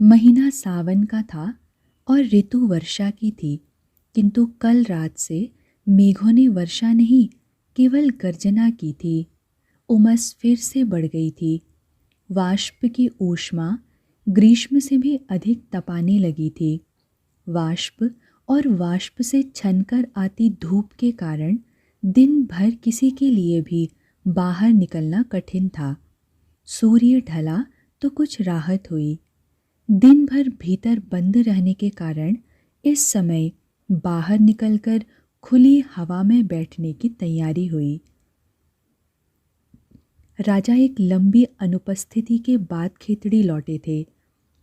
महीना सावन का था और ऋतु वर्षा की थी, किंतु कल रात से मेघों ने वर्षा नहीं, केवल गर्जना की थी। उमस फिर से बढ़ गई थी। वाष्प की ऊष्मा ग्रीष्म से भी अधिक तपाने लगी थी। वाष्प और वाष्प से छनकर आती धूप के कारण दिन भर किसी के लिए भी बाहर निकलना कठिन था। सूर्य ढला तो कुछ राहत हुई। दिन भर भीतर बंद रहने के कारण इस समय बाहर निकलकर खुली हवा में बैठने की तैयारी हुई। राजा एक लंबी अनुपस्थिति के बाद खेतड़ी लौटे थे।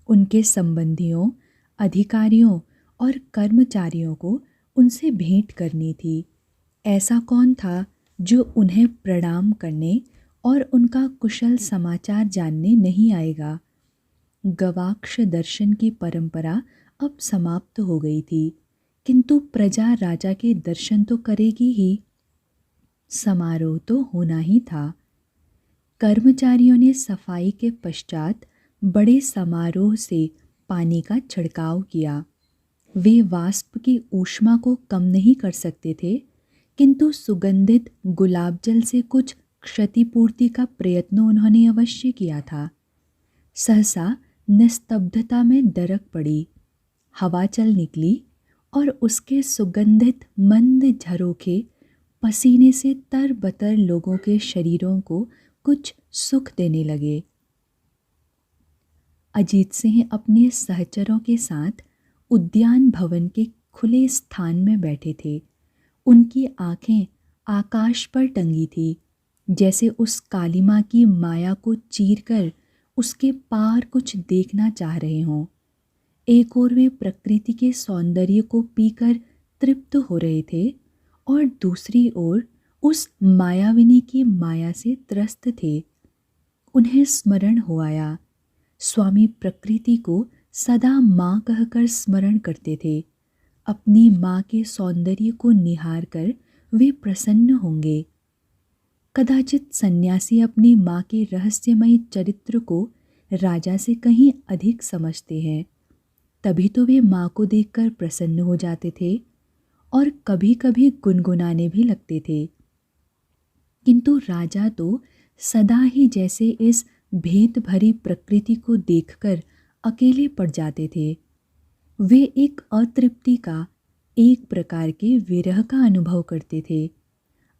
उनके संबंधियों, अधिकारियों और कर्मचारियों को उनसे भेंट करनी थी। ऐसा कौन था जो उन्हें प्रणाम करने और उनका कुशल समाचार जानने नहीं आएगा। गवाक्ष दर्शन की परंपरा अब समाप्त हो गई थी, किंतु प्रजा राजा के दर्शन तो करेगी ही। समारोह तो होना ही था। कर्मचारियों ने सफाई के पश्चात बड़े समारोह से पानी का छिड़काव किया। वे वाष्प की ऊष्मा को कम नहीं कर सकते थे, किंतु सुगंधित गुलाब जल से कुछ क्षतिपूर्ति का प्रयत्न उन्होंने अवश्य किया था। सहसा निस्तब्धता में दरक पड़ी। हवा चल निकली और उसके सुगंधित मंद झरोखे पसीने से तरबतर लोगों के शरीरों को कुछ सुख देने लगे। अजीत सिंह अपने सहचरों के साथ उद्यान भवन के खुले स्थान में बैठे थे। उनकी आंखें आकाश पर टंगी थी, जैसे उस कालिमा की माया को चीरकर उसके पार कुछ देखना चाह रहे हों। एक ओर वे प्रकृति के सौंदर्य को पीकर तृप्त हो रहे थे और दूसरी ओर उस मायाविनी की माया से त्रस्त थे। उन्हें स्मरण हो आया। स्वामी प्रकृति को सदा माँ कहकर स्मरण करते थे। अपनी माँ के सौंदर्य को निहार कर वे प्रसन्न होंगे। कदाचित सन्यासी अपनी माँ के रहस्यमयी चरित्र को राजा से कहीं अधिक समझते हैं, तभी तो वे माँ को देखकर प्रसन्न हो जाते थे और कभी कभी गुनगुनाने भी लगते थे। किंतु राजा तो सदा ही जैसे इस भेद भरी प्रकृति को देखकर अकेले पड़ जाते थे। वे एक अतृप्ति का, एक प्रकार के विरह का अनुभव करते थे।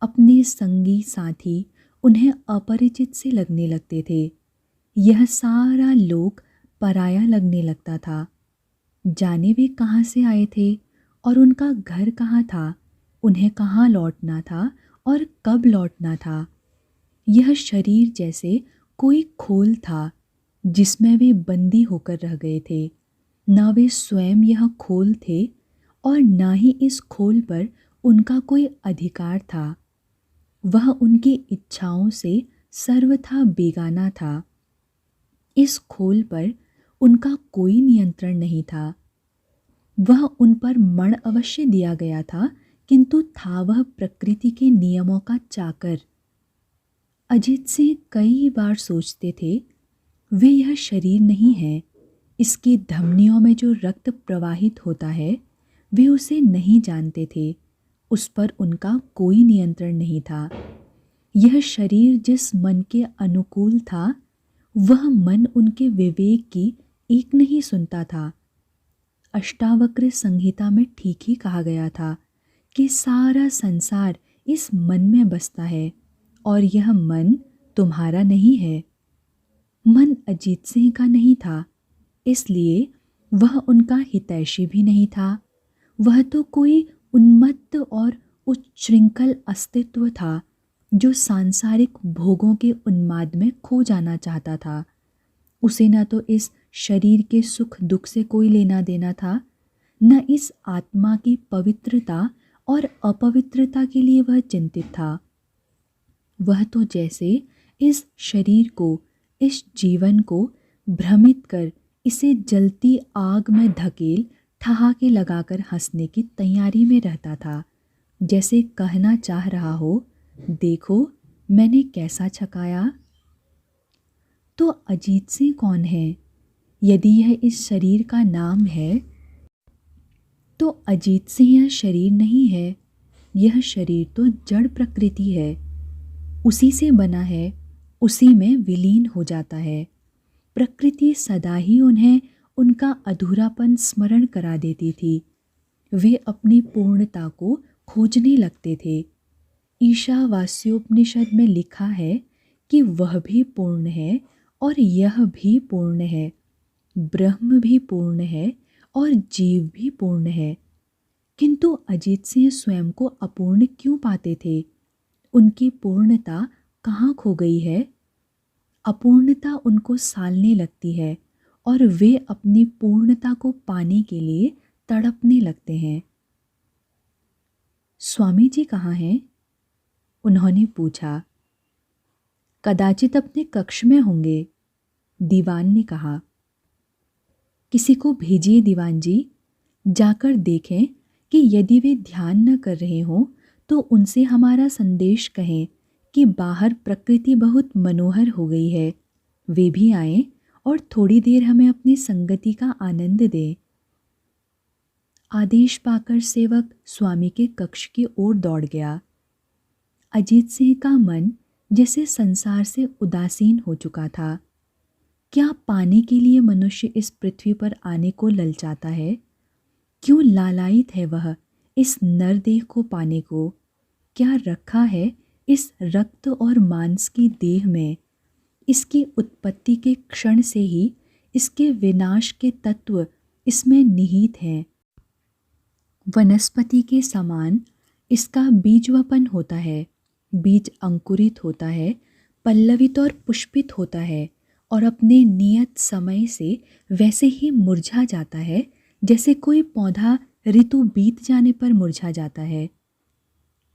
अपने संगी साथी उन्हें अपरिचित से लगने लगते थे। यह सारा लोक पराया लगने लगता था। जाने वे कहाँ से आए थे और उनका घर कहाँ था, उन्हें कहाँ लौटना था और कब लौटना था। यह शरीर जैसे कोई खोल था जिसमें वे बंदी होकर रह गए थे। ना वे स्वयं यह खोल थे और ना ही इस खोल पर उनका कोई अधिकार था। वह उनकी इच्छाओं से सर्वथा बेगाना था। इस खोल पर उनका कोई नियंत्रण नहीं था। वह उन पर मण अवश्य दिया गया था, किंतु था वह प्रकृति के नियमों का चाकर। अजीत सिंह कई बार सोचते थे, वे यह शरीर नहीं है। इसकी धमनियों में जो रक्त प्रवाहित होता है, वे उसे नहीं जानते थे। उस पर उनका कोई नियंत्रण नहीं था। यह शरीर जिस मन के अनुकूल था, वह मन उनके विवेक की एक नहीं सुनता था। अष्टावक्र संहिता में ठीक ही कहा गया था कि सारा संसार इस मन में बसता है और यह मन तुम्हारा नहीं है। मन अजीत सिंह का नहीं था, इसलिए वह उनका हितैषी भी नहीं था। वह तो कोई उन्मत्त और उच्छृंखल अस्तित्व था जो सांसारिक भोगों के उन्माद में खो जाना चाहता था। उसे न तो इस शरीर के सुख दुख से कोई लेना देना था, न इस आत्मा की पवित्रता और अपवित्रता के लिए वह चिंतित था। वह तो जैसे इस शरीर को, इस जीवन को भ्रमित कर इसे जलती आग में धकेल ठहाके लगाकर हंसने की तैयारी में रहता था। जैसे कहना चाह रहा हो, देखो मैंने कैसा छकाया। तो अजीत सिंह कौन है? यदि यह इस शरीर का नाम है तो अजीत सिंह यह शरीर नहीं है। यह शरीर तो जड़ प्रकृति है, उसी से बना है, उसी में विलीन हो जाता है। प्रकृति सदा ही उन्हें उनका अधूरापन स्मरण करा देती थी। वे अपनी पूर्णता को खोजने लगते थे। ईशावास्योपनिषद में लिखा है कि वह भी पूर्ण है और यह भी पूर्ण है, ब्रह्म भी पूर्ण है और जीव भी पूर्ण है। किंतु अजीत सिंह स्वयं को अपूर्ण क्यों पाते थे? उनकी पूर्णता कहाँ खो गई है? अपूर्णता उनको सालने लगती है और वे अपनी पूर्णता को पाने के लिए तड़पने लगते हैं। स्वामी जी कहाँ हैं? उन्होंने पूछा। कदाचित अपने कक्ष में होंगे, दीवान ने कहा। किसी को भेजिए दीवान जी, जाकर देखें कि यदि वे ध्यान न कर रहे हों तो उनसे हमारा संदेश कहें कि बाहर प्रकृति बहुत मनोहर हो गई है। वे भी आएं और थोड़ी देर हमें अपनी संगति का आनंद दें। आदेश पाकर सेवक स्वामी के कक्ष की ओर दौड़ गया। अजीत सिंह का मन जैसे संसार से उदासीन हो चुका था। क्या पाने के लिए मनुष्य इस पृथ्वी पर आने को ललचाता है? क्यों लालायित है वह इस नरदेह को पाने को? क्या रखा है इस रक्त और मांस की देह में? इसकी उत्पत्ति के क्षण से ही इसके विनाश के तत्व इसमें निहित हैं। वनस्पति के समान इसका बीजवपन होता है, बीज अंकुरित होता है, पल्लवित और पुष्पित होता है और अपने नियत समय से वैसे ही मुरझा जाता है जैसे कोई पौधा ऋतु बीत जाने पर मुरझा जाता है।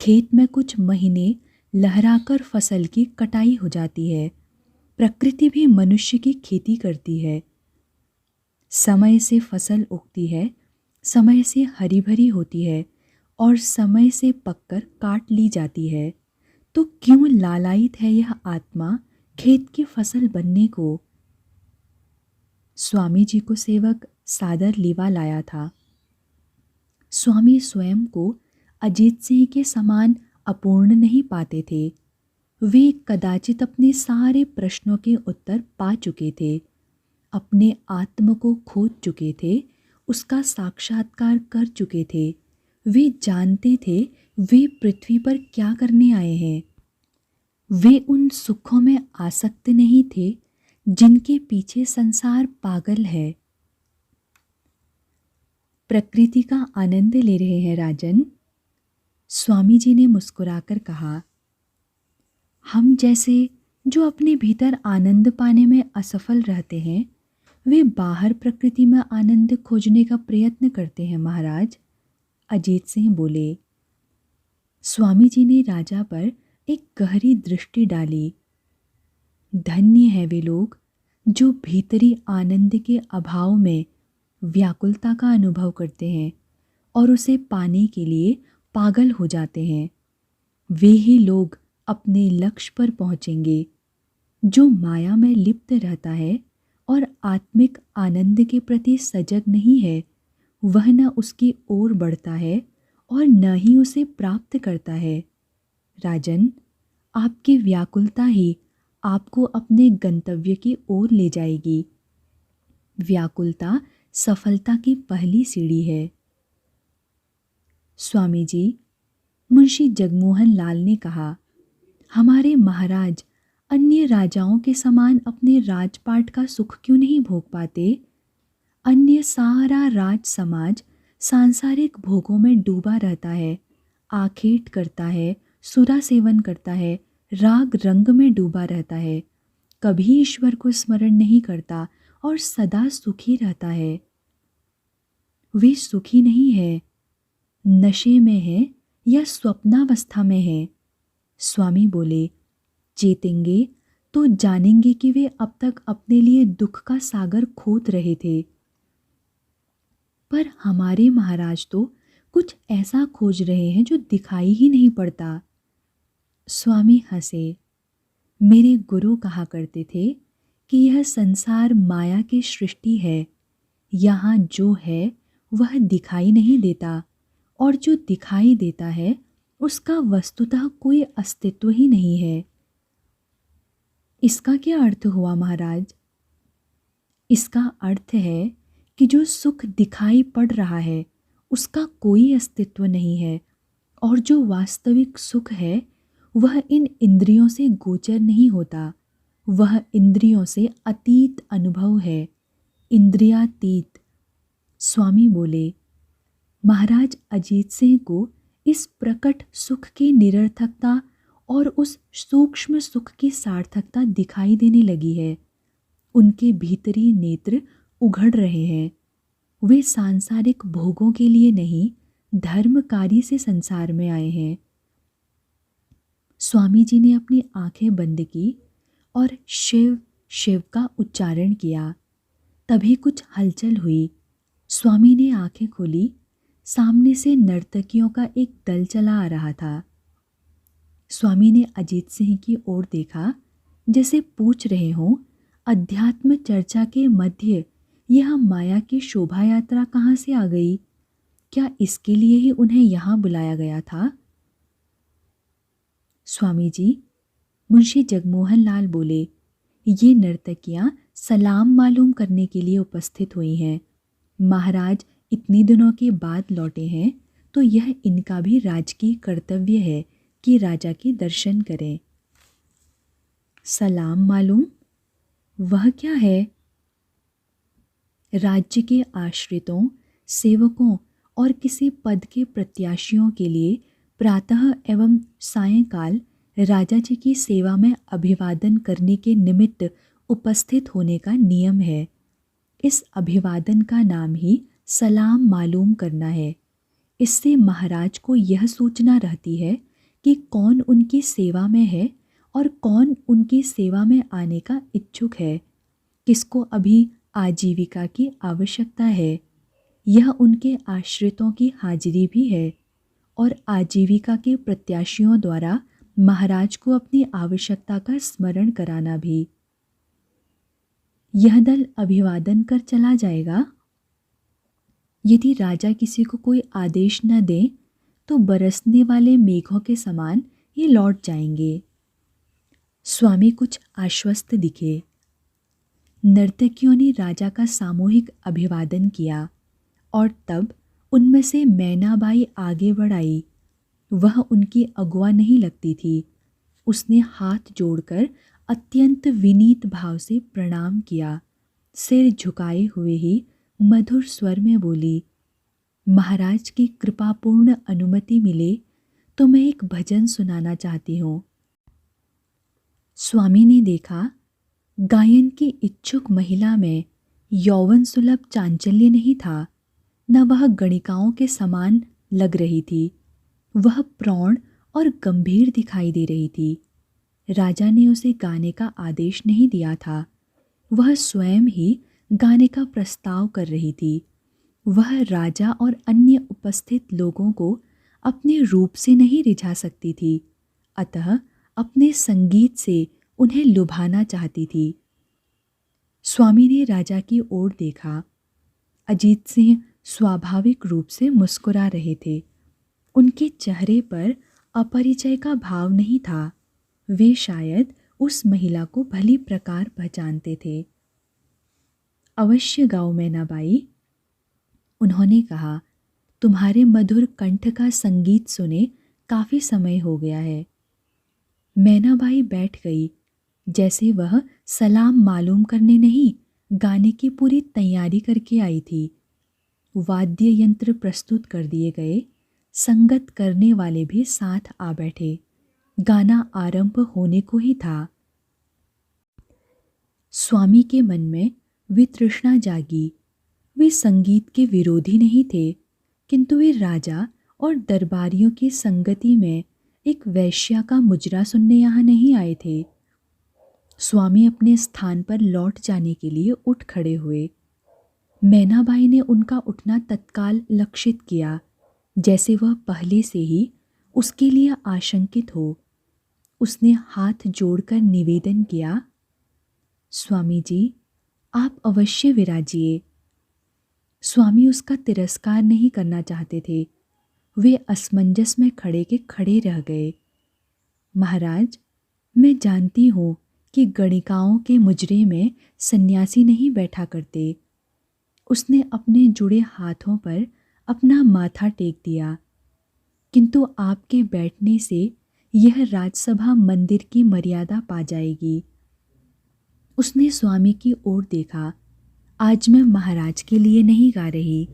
खेत में कुछ महीने लहराकर फसल की कटाई हो जाती है। प्रकृति भी मनुष्य की खेती करती है। समय से फसल उगती है, समय से हरी भरी होती है और समय से पककर काट ली जाती है। तो क्यों लालायित है यह आत्मा खेत की फसल बनने को? स्वामी जी को सेवक सादर लीवा लाया था। स्वामी स्वयं को अजीत सिंह के समान अपूर्ण नहीं पाते थे। वे कदाचित अपने सारे प्रश्नों के उत्तर पा चुके थे, अपने आत्म को खोज चुके थे, उसका साक्षात्कार कर चुके थे। वे जानते थे वे पृथ्वी पर क्या करने आए हैं। वे उन सुखों में आसक्त नहीं थे जिनके पीछे संसार पागल है। प्रकृति का आनंद ले रहे हैं राजन, स्वामी जी ने मुस्कुराकर कहा। हम जैसे जो अपने भीतर आनंद पाने में असफल रहते हैं, वे बाहर प्रकृति में आनंद खोजने का प्रयत्न करते हैं महाराज, अजीत सिंह बोले। स्वामी जी ने राजा पर एक गहरी दृष्टि डाली। धन्य है वे लोग जो भीतरी आनंद के अभाव में व्याकुलता का अनुभव करते हैं और उसे पाने के लिए पागल हो जाते हैं। वे ही लोग अपने लक्ष्य पर पहुँचेंगे। जो माया में लिप्त रहता है और आत्मिक आनंद के प्रति सजग नहीं है, वह न उसकी ओर बढ़ता है और न ही उसे प्राप्त करता है। राजन, आपकी व्याकुलता ही आपको अपने गंतव्य की ओर ले जाएगी। व्याकुलता सफलता की पहली सीढ़ी है। स्वामी जी, मुंशी जगमोहन लाल ने कहा, हमारे महाराज अन्य राजाओं के समान अपने राजपाट का सुख क्यों नहीं भोग पाते? अन्य सारा राज समाज सांसारिक भोगों में डूबा रहता है, आखेट करता है, सुरा सेवन करता है, राग रंग में डूबा रहता है, कभी ईश्वर को स्मरण नहीं करता और सदा सुखी रहता है। वे सुखी नहीं है, नशे में है या स्वप्नावस्था में है। स्वामी बोले, चेतेंगे तो जानेंगे कि वे अब तक अपने लिए दुख का सागर खोद रहे थे। पर हमारे महाराज तो कुछ ऐसा खोज रहे हैं जो दिखाई ही नहीं पड़ता। स्वामी हंसे। मेरे गुरु कहा करते थे कि यह संसार माया की सृष्टि है। यहाँ जो है वह दिखाई नहीं देता, और जो दिखाई देता है उसका वस्तुतः कोई अस्तित्व ही नहीं है। इसका क्या अर्थ हुआ महाराज? इसका अर्थ है कि जो सुख दिखाई पड़ रहा है उसका कोई अस्तित्व नहीं है, और जो वास्तविक सुख है वह इन इंद्रियों से गोचर नहीं होता। वह इंद्रियों से अतीत अनुभव है, इंद्रियातीत। स्वामी बोले, महाराज अजीत सिंह को इस प्रकट सुख की निरर्थकता और उस सूक्ष्म सुख की सार्थकता दिखाई देने लगी है। उनके भीतरी नेत्र उघड़ रहे हैं। वे सांसारिक भोगों के लिए नहीं, धर्म कार्य से संसार में आए हैं। स्वामी जी ने अपनी आंखें बंद की और शिव शिव का उच्चारण किया। तभी कुछ हलचल हुई। स्वामी ने आंखें खोली। सामने से नर्तकियों का एक दल चला आ रहा था। स्वामी ने अजीत सिंह की ओर देखा, जैसे पूछ रहे हों, अध्यात्म चर्चा के मध्य यह माया की शोभा यात्रा कहाँ से आ गई? क्या इसके लिए ही उन्हें यहाँ बुलाया गया था? स्वामी जी, मुंशी जगमोहन लाल बोले, ये नर्तकियाँ सलाम मालूम करने के लिए उपस्थित हुई हैं। महाराज इतने दिनों के बाद लौटे हैं तो यह इनका भी राजकीय कर्तव्य है कि राजा के दर्शन करें। सलाम मालूम? वह क्या है? राज्य के आश्रितों, सेवकों और किसी पद के प्रत्याशियों के लिए प्रातः एवं सायंकाल राजा जी की सेवा में अभिवादन करने के निमित्त उपस्थित होने का नियम है। इस अभिवादन का नाम ही सलाम मालूम करना है। इससे महाराज को यह सूचना रहती है कि कौन उनकी सेवा में है और कौन उनकी सेवा में आने का इच्छुक है, किसको अभी आजीविका की आवश्यकता है। यह उनके आश्रितों की हाजिरी भी है और आजीविका के प्रत्याशियों द्वारा महाराज को अपनी आवश्यकता का स्मरण कराना भी। यह दल अभिवादन कर चला जाएगा। यदि राजा किसी को कोई आदेश न दे तो बरसने वाले मेघों के समान ये लौट जाएंगे। स्वामी कुछ आश्वस्त दिखे। नर्तकियों ने राजा का सामूहिक अभिवादन किया और तब उनमें से मैनाबाई आगे बढ़ आई। वह उनकी अगुआ नहीं लगती थी। उसने हाथ जोड़कर अत्यंत विनीत भाव से प्रणाम किया। सिर झुकाए हुए ही मधुर स्वर में बोली, महाराज की कृपापूर्ण अनुमति मिले तो मैं एक भजन सुनाना चाहती हूँ। स्वामी ने देखा, गायन की इच्छुक महिला में यौवन सुलभ चांचल्य नहीं था, न वह गणिकाओं के समान लग रही थी। वह प्रौढ़ और गंभीर दिखाई दे रही थी। राजा ने उसे गाने का आदेश नहीं दिया था। वह स्वयं ही गाने का प्रस्ताव कर रही थी। वह राजा और अन्य उपस्थित लोगों को अपने रूप से नहीं रिझा सकती थी, अतः अपने संगीत से उन्हें लुभाना चाहती थी। स्वामी ने राजा की ओर देखा। अजीत सिंह स्वाभाविक रूप से मुस्कुरा रहे थे। उनके चेहरे पर अपरिचय का भाव नहीं था। वे शायद उस महिला को भली प्रकार पहचानते थे। अवश्य गाओ मैनाबाई, उन्होंने कहा, तुम्हारे मधुर कंठ का संगीत सुने काफ़ी समय हो गया है। मैनाबाई बैठ गई, जैसे वह सलाम मालूम करने नहीं, गाने की पूरी तैयारी करके आई थी। वाद्य यंत्र प्रस्तुत कर दिए गए। संगत करने वाले भी साथ आ बैठे। गाना आरंभ होने को ही था। स्वामी के मन में वितृष्णा जागी। वे संगीत के विरोधी नहीं थे, किंतु वे राजा और दरबारियों की संगति में एक वैश्या का मुजरा सुनने यहाँ नहीं आए थे। स्वामी अपने स्थान पर लौट जाने के लिए उठ खड़े हुए। मैनाबाई ने उनका उठना तत्काल लक्षित किया, जैसे वह पहले से ही उसके लिए आशंकित हो। उसने हाथ जोड़कर निवेदन किया, स्वामी जी, आप अवश्य विराजिए। स्वामी उसका तिरस्कार नहीं करना चाहते थे। वे असमंजस में खड़े के खड़े रह गए। महाराज, मैं जानती हूँ कि गणिकाओं के मुजरे में सन्यासी नहीं बैठा करते। उसने अपने जुड़े हाथों पर अपना माथा टेक दिया। किंतु आपके बैठने से यह राजसभा मंदिर की मर्यादा पा जाएगी। उसने स्वामी की ओर देखा। आज मैं महाराज के लिए नहीं गा रही।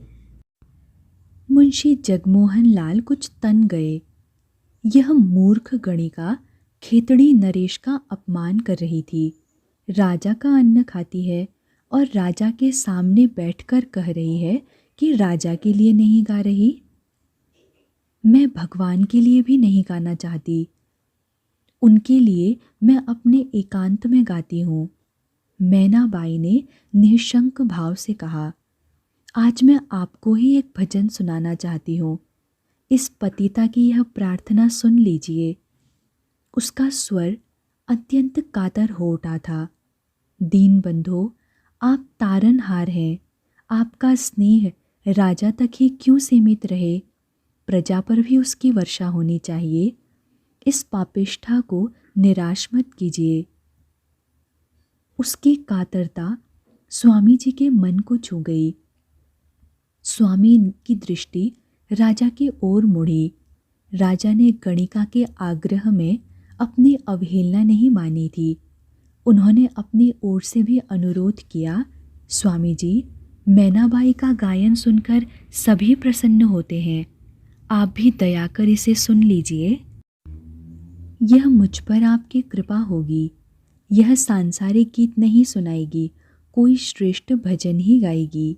मुंशी जगमोहन लाल कुछ तन गए। यह मूर्ख गणिका खेतड़ी नरेश का अपमान कर रही थी। राजा का अन्न खाती है और राजा के सामने बैठकर कह रही है कि राजा के लिए नहीं गा रही। मैं भगवान के लिए भी नहीं गाना चाहती। उनके लिए मैं अपने एकांत में गाती हूँ। मैनाबाई ने निशंक भाव से कहा, आज मैं आपको ही एक भजन सुनाना चाहती हूँ। इस पतिता की यह प्रार्थना सुन लीजिए। उसका स्वर अत्यंत कातर हो उठा था। दीन बंधो, आप तारनहार हैं। आपका स्नेह राजा तक ही क्यों सीमित रहे? प्रजा पर भी उसकी वर्षा होनी चाहिए। इस पापिष्ठा को निराश मत कीजिए। उसकी कातरता स्वामी जी के मन को छू गई। स्वामी की दृष्टि राजा की ओर मुड़ी। राजा ने गणिका के आग्रह में अपनी अवहेलना नहीं मानी थी। उन्होंने अपनी ओर से भी अनुरोध किया, स्वामी जी, मैनाबाई का गायन सुनकर सभी प्रसन्न होते हैं। आप भी दया कर इसे सुन लीजिए। यह मुझ पर आपकी कृपा होगी। यह सांसारिक गीत नहीं सुनाएगी, कोई श्रेष्ठ भजन ही गाएगी।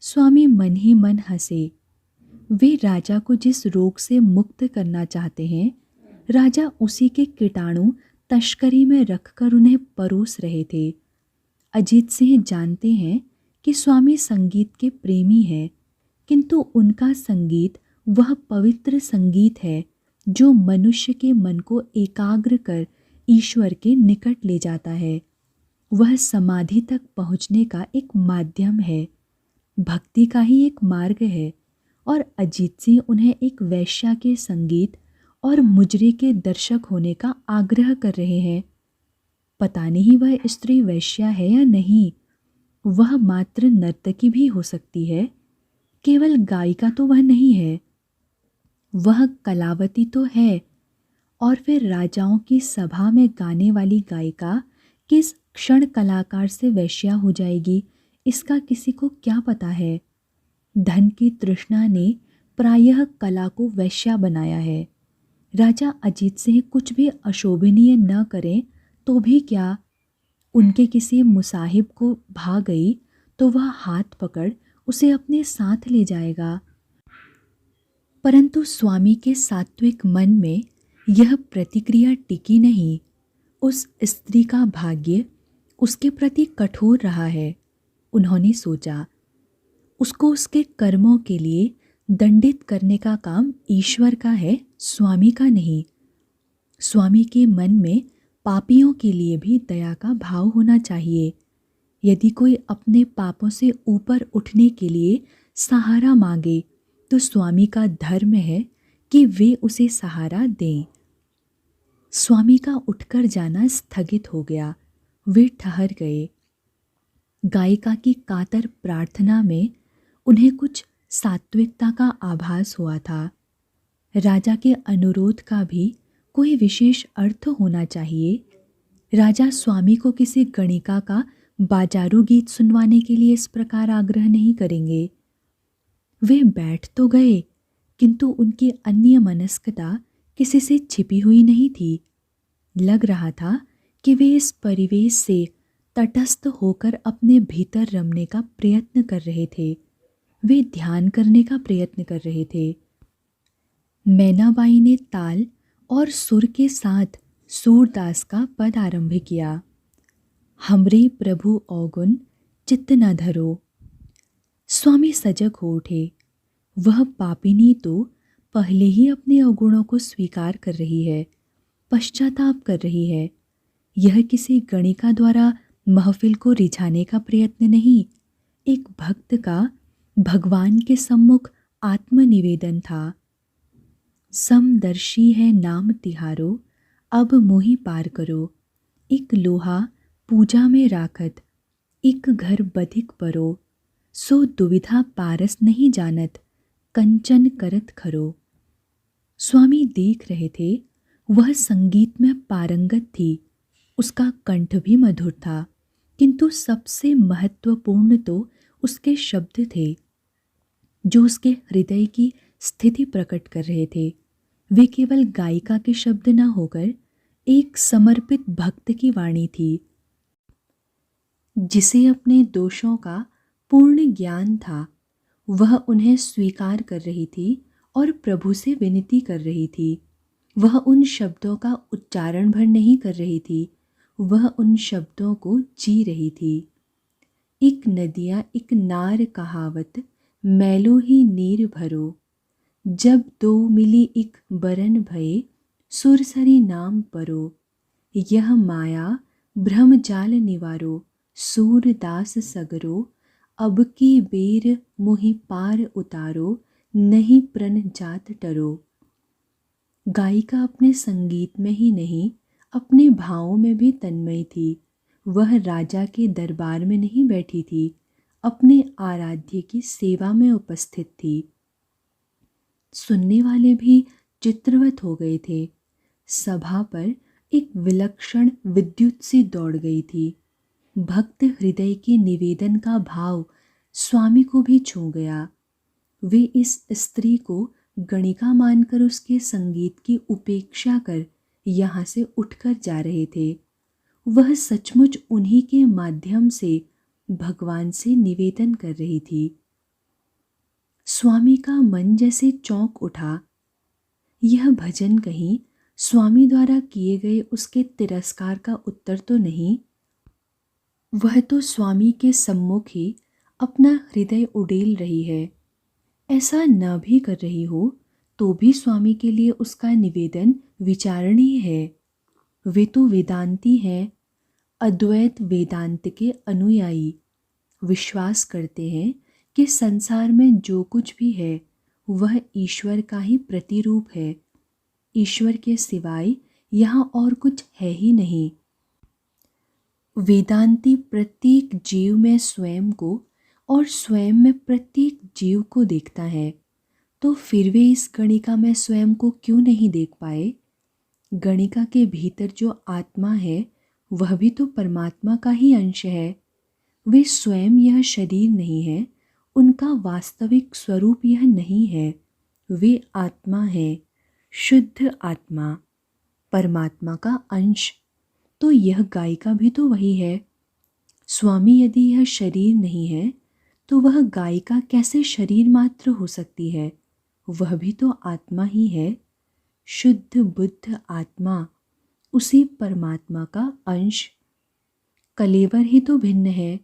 स्वामी मन ही मन हंसे। वे राजा को जिस रोग से मुक्त करना चाहते हैं, राजा उसी के कीटाणु तस्करी में रखकर उन्हें परोस रहे थे। अजीत सिंह जानते हैं कि स्वामी संगीत के प्रेमी हैं, किंतु उनका संगीत वह पवित्र संगीत है जो मनुष्य के मन को एकाग्र कर ईश्वर के निकट ले जाता है। वह समाधि तक पहुँचने का एक माध्यम है, भक्ति का ही एक मार्ग है। और अजीत सिंह उन्हें एक वैश्या के संगीत और मुजरे के दर्शक होने का आग्रह कर रहे हैं। पता नहीं वह स्त्री वैश्या है या नहीं। वह मात्र नर्तकी भी हो सकती है। केवल गायिका तो वह नहीं है। वह कलावती तो है। और फिर राजाओं की सभा में गाने वाली गायिका किस क्षण कलाकार से वैश्या हो जाएगी, इसका किसी को क्या पता है। धन की तृष्णा ने प्रायः कला को वैश्या बनाया है। राजा अजीत सिंह कुछ भी अशोभनीय न करें तो भी क्या, उनके किसी मुसाहिब को भा गई तो वह हाथ पकड़ उसे अपने साथ ले जाएगा। परंतु स्वामी के सात्विक मन में यह प्रतिक्रिया टिकी नहीं। उस स्त्री का भाग्य उसके प्रति कठोर रहा है। उन्होंने सोचा, उसको उसके कर्मों के लिए दंडित करने का काम ईश्वर का है, स्वामी का नहीं। स्वामी के मन में पापियों के लिए भी दया का भाव होना चाहिए। यदि कोई अपने पापों से ऊपर उठने के लिए सहारा मांगे तो स्वामी का धर्म है कि वे उसे सहारा दें। स्वामी का उठकर जाना स्थगित हो गया। वे ठहर गए। गायिका की कातर प्रार्थना में उन्हें कुछ सात्विकता का आभास हुआ था। राजा के अनुरोध का भी कोई विशेष अर्थ होना चाहिए। राजा स्वामी को किसी गणिका का बाजारू गीत सुनवाने के लिए इस प्रकार आग्रह नहीं करेंगे। वे बैठ तो गए, किंतु उनकी अन्य मनस्कता किसी से छिपी हुई नहीं थी। लग रहा था कि वे इस परिवेश से तटस्थ होकर अपने भीतर रमने का प्रयत्न कर रहे थे। वे ध्यान करने का प्रयत्न कर रहे थे। मैनाबाई ने ताल और सुर के साथ सूरदास का पद आरंभ किया। हमरे प्रभु अवगुण चित्त न धरो। स्वामी सजग हो उठे। वह पापिनी तो पहले ही अपने अवगुणों को स्वीकार कर रही है, पश्चाताप कर रही है। यह किसी गणिका द्वारा महफिल को रिझाने का प्रयत्न नहीं, एक भक्त का भगवान के सम्मुख आत्मनिवेदन था। समदर्शी है नाम तिहारो, अब मोहि पार करो। एक लोहा पूजा में राखत, एक घर बधिक परो। सो दुविधा पारस नहीं जानत, कंचन करत खरो। स्वामी देख रहे थे, वह संगीत में पारंगत थी, उसका कंठ भी मधुर था, किंतु सबसे महत्वपूर्ण तो उसके शब्द थे जो उसके हृदय की स्थिति प्रकट कर रहे थे। वे केवल गायिका के शब्द न होकर एक समर्पित भक्त की वाणी थी, जिसे अपने दोषों का पूर्ण ज्ञान था। वह उन्हें स्वीकार कर रही थी और प्रभु से विनती कर रही थी। वह उन शब्दों का उच्चारण भर नहीं कर रही थी, वह उन शब्दों को जी रही थी। एक नदिया एक नार कहावत, मैलो ही नीर भरो। जब दो मिली एक बरन भये, सुरसरी नाम परो। यह माया भ्रम जाल निवारो, सूरदास सगरो। अब की बेर मोहि पार उतारो, नहीं प्रण जात टरो। गायिका अपने संगीत में ही नहीं, अपने भावों में भी तन्मय थी। वह राजा के दरबार में नहीं बैठी थी, अपने आराध्य की सेवा में उपस्थित थी। सुनने वाले भी चित्रवत हो गए थे। सभा पर एक विलक्षण विद्युत सी दौड़ गई थी। भक्त हृदय के निवेदन का भाव स्वामी को भी छू गया। वे इस स्त्री को गणिका मानकर उसके संगीत की उपेक्षा कर यहाँ से उठकर जा रहे थे। वह सचमुच उन्हीं के माध्यम से भगवान से निवेदन कर रही थी। स्वामी का मन जैसे चौंक उठा। यह भजन कहीं स्वामी द्वारा किए गए उसके तिरस्कार का उत्तर तो नहीं? वह तो स्वामी के सम्मुख ही अपना हृदय उड़ेल रही है। ऐसा न भी कर रही हो तो भी स्वामी के लिए उसका निवेदन विचारणीय है। वे तो वेदांती हैं, अद्वैत वेदांत के अनुयायी। विश्वास करते हैं कि संसार में जो कुछ भी है वह ईश्वर का ही प्रतिरूप है। ईश्वर के सिवाय यहाँ और कुछ है ही नहीं। वेदांती प्रत्येक जीव में स्वयं को और स्वयं में प्रत्येक जीव को देखता है, तो फिर वे इस गणिका में स्वयं को क्यों नहीं देख पाए? गणिका के भीतर जो आत्मा है वह भी तो परमात्मा का ही अंश है। वे स्वयं यह शरीर नहीं है, उनका वास्तविक स्वरूप यह नहीं है। वे आत्मा है, शुद्ध आत्मा, परमात्मा का अंश। तो यह गायिका भी तो वही है। स्वामी यदि यह शरीर नहीं है तो वह गायिका कैसे शरीर मात्र हो सकती है? वह भी तो आत्मा ही है, शुद्ध बुद्ध आत्मा, उसी परमात्मा का अंश। कलेवर ही तो भिन्न है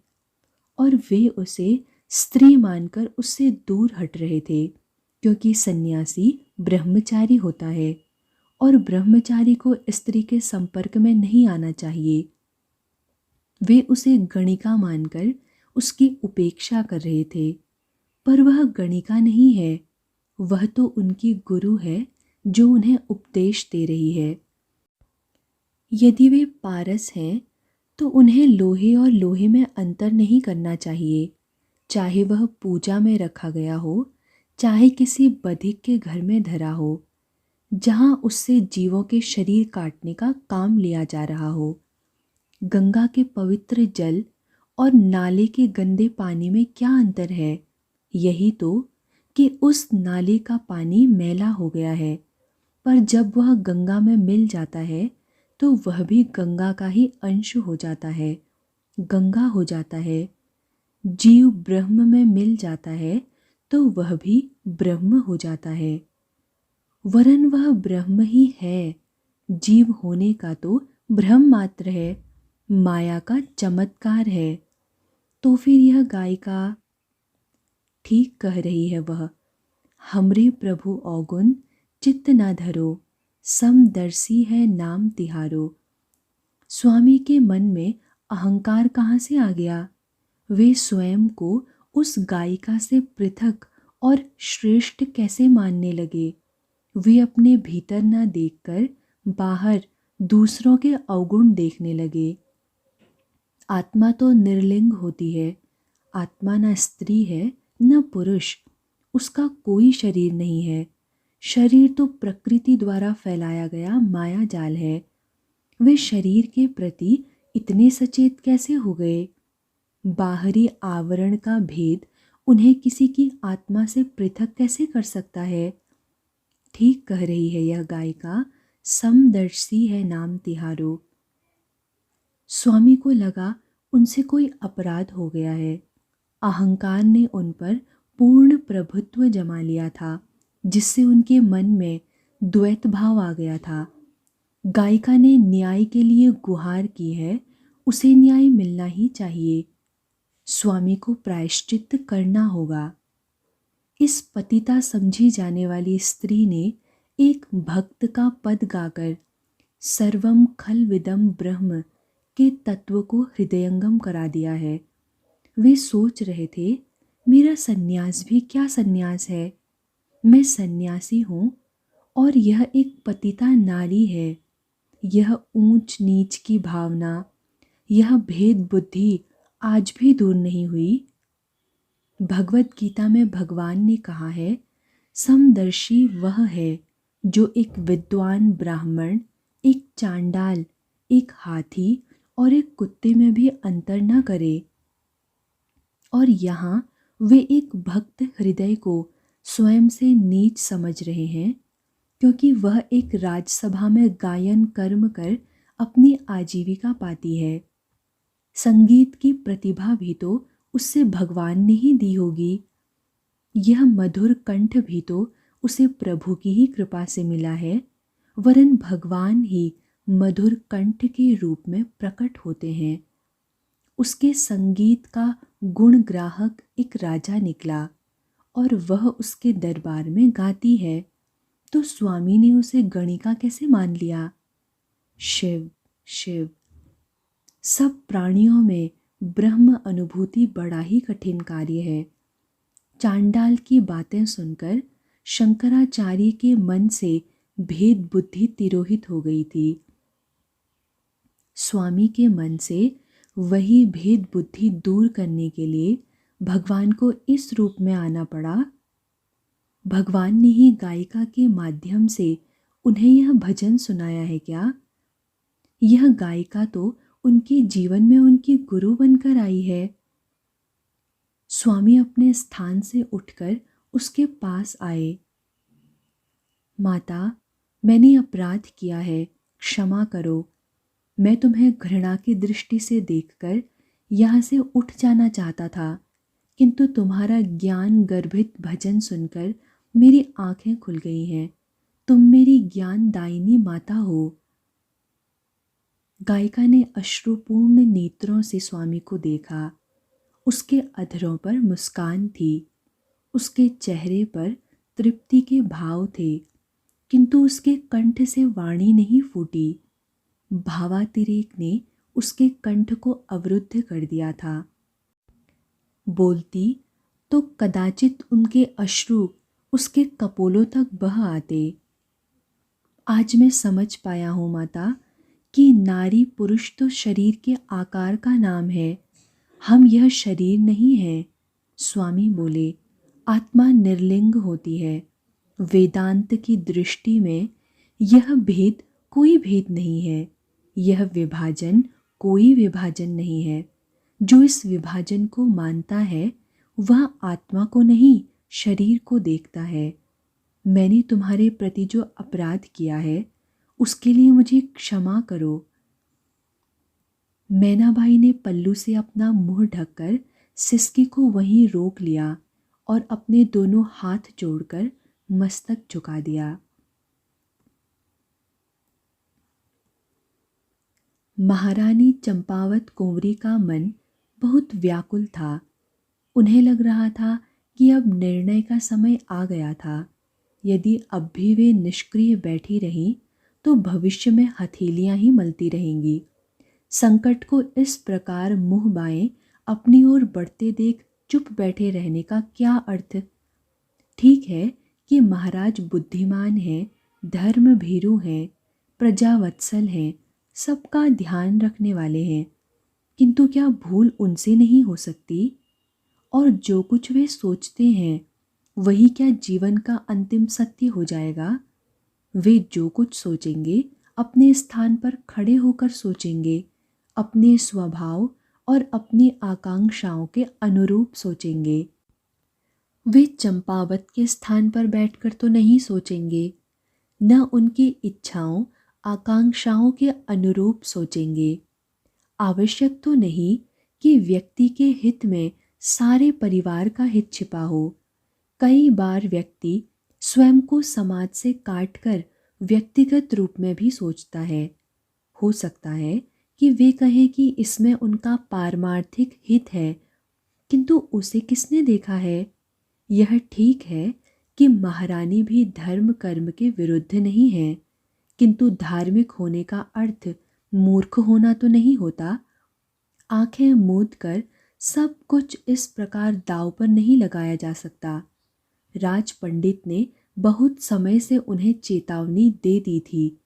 और वे उसे स्त्री मानकर उससे दूर हट रहे थे, क्योंकि सन्यासी ब्रह्मचारी होता है और ब्रह्मचारी को स्त्री के संपर्क में नहीं आना चाहिए। वे उसे गणिका मानकर उसकी उपेक्षा कर रहे थे, पर वह गणिका नहीं है, वह तो उनकी गुरु है जो उन्हें उपदेश दे रही है। यदि वे पारस हैं तो उन्हें लोहे और लोहे में अंतर नहीं करना चाहिए, चाहे वह पूजा में रखा गया हो, चाहे किसी बधिक के घर में धरा हो, जहाँ उससे जीवों के शरीर काटने का काम लिया जा रहा हो। गंगा के पवित्र जल और नाले के गंदे पानी में क्या अंतर है? यही तो कि उस नाले का पानी मैला हो गया है, पर जब वह गंगा में मिल जाता है तो वह भी गंगा का ही अंश हो जाता है, गंगा हो जाता है। जीव ब्रह्म में मिल जाता है तो वह भी ब्रह्म हो जाता है, वरन वह ब्रह्म ही है। जीव होने का तो भ्रम मात्र है, माया का चमत्कार है। तो फिर यह गायिका ठीक कह रही है वह, हमरे प्रभु अवगुण चित्त न धरो, समदर्शी है नाम तिहारो। स्वामी के मन में अहंकार कहाँ से आ गया? वे स्वयं को उस गायिका से पृथक और श्रेष्ठ कैसे मानने लगे? वे अपने भीतर न देखकर बाहर दूसरों के अवगुण देखने लगे। आत्मा तो निर्लिंग होती है। आत्मा न स्त्री है न पुरुष। उसका कोई शरीर नहीं है। शरीर तो प्रकृति द्वारा फैलाया गया माया जाल है। वे शरीर के प्रति इतने सचेत कैसे हो गए? बाहरी आवरण का भेद उन्हें किसी की आत्मा से पृथक कैसे कर सकता है? ठीक कह रही है यह गायिका, समदर्शी है नाम तिहारो। स्वामी को लगा उनसे कोई अपराध हो गया है। अहंकार ने उन पर पूर्ण प्रभुत्व जमा लिया था, जिससे उनके मन में द्वैत भाव आ गया था। गायिका ने न्याय के लिए गुहार की है, उसे न्याय मिलना ही चाहिए। स्वामी को प्रायश्चित करना होगा। इस पतिता समझी जाने वाली स्त्री ने एक भक्त का पद गाकर सर्वम खलविदम ब्रह्म के तत्व को हृदयंगम करा दिया है। वे सोच रहे थे, मेरा सन्यास भी क्या सन्यास है। मैं सन्यासी हूँ और यह एक पतिता नारी है। यह ऊंच नीच की भावना, यह भेद बुद्धि आज भी दूर नहीं हुई। भगवत गीता में भगवान ने कहा है, समदर्शी वह है जो एक विद्वान ब्राह्मण, एक चांडाल, एक हाथी और एक कुत्ते में भी अंतर न करे। और यहाँ वे एक भक्त हृदय को स्वयं से नीच समझ रहे हैं, क्योंकि वह एक राजसभा में गायन कर्म कर अपनी आजीविका पाती है। संगीत की प्रतिभा भी तो उससे भगवान ने ही दी होगी। यह मधुर कंठ भी तो उसे प्रभु की ही कृपा से मिला है, वरन भगवान ही मधुर कंठ के रूप में प्रकट होते हैं। उसके संगीत का गुण ग्राहक एक राजा निकला और वह उसके दरबार में गाती है, तो स्वामी ने उसे गणिका कैसे मान लिया? शिव शिव। सब प्राणियों में ब्रह्म अनुभूति बड़ा ही कठिन कार्य है। चांडाल की बातें सुनकर शंकराचार्य के मन से भेद बुद्धि तिरोहित हो गई थी। स्वामी के मन से वही भेद बुद्धि दूर करने के लिए भगवान को इस रूप में आना पड़ा। भगवान ने ही गायिका के माध्यम से उन्हें यह भजन सुनाया है क्या? यह गायिका तो उनके जीवन में उनकी गुरु बनकर आई है। स्वामी अपने स्थान से उठकर उसके पास आए। माता, मैंने अपराध किया है, क्षमा करो। मैं तुम्हें घृणा की दृष्टि से देखकर यहाँ से उठ जाना चाहता था, किंतु तुम्हारा ज्ञान गर्भित भजन सुनकर मेरी आंखें खुल गई हैं। तुम मेरी ज्ञानदायिनी माता हो। गायिका ने अश्रुपूर्ण नेत्रों से स्वामी को देखा। उसके अधरों पर मुस्कान थी, उसके चेहरे पर तृप्ति के भाव थे, किंतु उसके कंठ से वाणी नहीं फूटी। भावातिरेक ने उसके कंठ को अवरुद्ध कर दिया था। बोलती तो कदाचित उनके अश्रु उसके कपोलों तक बह आते। आज मैं समझ पाया हूँ माता कि नारी पुरुष तो शरीर के आकार का नाम है, हम यह शरीर नहीं है। स्वामी बोले, आत्मा निर्लिंग होती है। वेदांत की दृष्टि में यह भेद कोई भेद नहीं है, यह विभाजन कोई विभाजन नहीं है। जो इस विभाजन को मानता है वह आत्मा को नहीं, शरीर को देखता है। मैंने तुम्हारे प्रति जो अपराध किया है उसके लिए मुझे क्षमा करो। मैनाबाई ने पल्लू से अपना मुंह ढककर सिसकी को वहीं रोक लिया और अपने दोनों हाथ जोड़कर मस्तक झुका दिया। महारानी चंपावत कुंवरी का मन बहुत व्याकुल था। उन्हें लग रहा था कि अब निर्णय का समय आ गया था। यदि अब भी वे निष्क्रिय बैठी रहीं तो भविष्य में हथेलियां ही मलती रहेंगी। संकट को इस प्रकार मुंह बाएं अपनी ओर बढ़ते देख चुप बैठे रहने का क्या अर्थ। ठीक है कि महाराज बुद्धिमान हैं, धर्म भीरू हैं, प्रजावत्सल हैं, सबका ध्यान रखने वाले हैं, किंतु क्या भूल उनसे नहीं हो सकती? और जो कुछ वे सोचते हैं वही क्या जीवन का अंतिम सत्य हो जाएगा? वे जो कुछ सोचेंगे अपने स्थान पर खड़े होकर सोचेंगे, अपने स्वभाव और अपनी आकांक्षाओं के अनुरूप सोचेंगे। वे चंपावत के स्थान पर बैठकर तो नहीं सोचेंगे, न उनकी इच्छाओं आकांक्षाओं के अनुरूप सोचेंगे। आवश्यक तो नहीं कि व्यक्ति के हित में सारे परिवार का हित छिपा हो। कई बार व्यक्ति स्वयं को समाज से काटकर व्यक्तिगत रूप में भी सोचता है। हो सकता है कि वे कहें कि इसमें उनका पारमार्थिक हित है, किंतु उसे किसने देखा है? यह ठीक है कि महारानी भी धर्म कर्म के विरुद्ध नहीं है, किंतु धार्मिक होने का अर्थ मूर्ख होना तो नहीं होता। आंखें मूंद कर सब कुछ इस प्रकार दांव पर नहीं लगाया जा सकता। राज पंडित ने बहुत समय से उन्हें चेतावनी दे दी थी,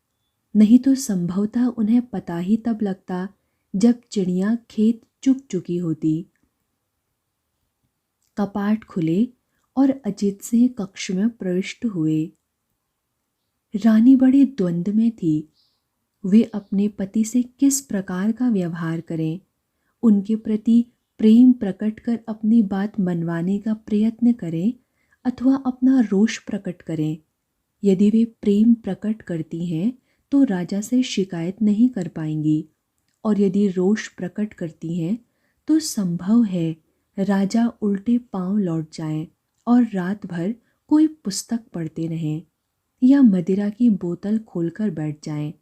नहीं तो संभवतः उन्हें पता ही तब लगता जब चिड़िया खेत चुग चुकी होती। कपाट खुले और अजित सिंह कक्ष में प्रविष्ट हुए। रानी बड़े द्वंद्व में थी। वे अपने पति से किस प्रकार का व्यवहार करें, उनके प्रति प्रेम प्रकट कर अपनी बात मनवाने का प्रयत्न करें अथवा अपना रोष प्रकट करें। यदि वे प्रेम प्रकट करती हैं तो राजा से शिकायत नहीं कर पाएंगी, और यदि रोष प्रकट करती हैं तो संभव है राजा उल्टे पांव लौट जाएं और रात भर कोई पुस्तक पढ़ते रहें या मदिरा की बोतल खोलकर बैठ जाएं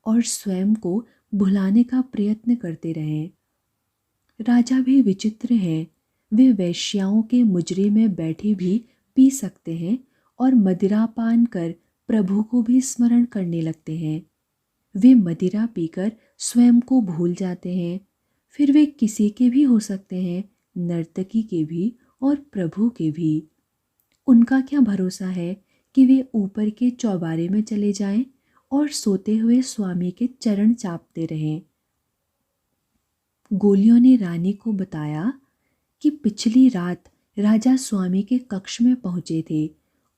और स्वयं को भुलाने का प्रयत्न करते रहें। राजा भी विचित्र हैं। वे वेश्याओं के मुजरे में बैठे भी पी सकते हैं और मदिरा पान कर प्रभु को भी स्मरण करने लगते हैं। वे मदिरा पीकर स्वयं को भूल जाते हैं। फिर वे किसी के भी हो सकते हैं, नर्तकी के भी और प्रभु के भी। उनका क्या भरोसा है कि वे ऊपर के चौबारे में चले जाएं और सोते हुए स्वामी के चरण चापते रहें। गोलियों ने रानी को बताया कि पिछली रात राजा स्वामी के कक्ष में पहुंचे थे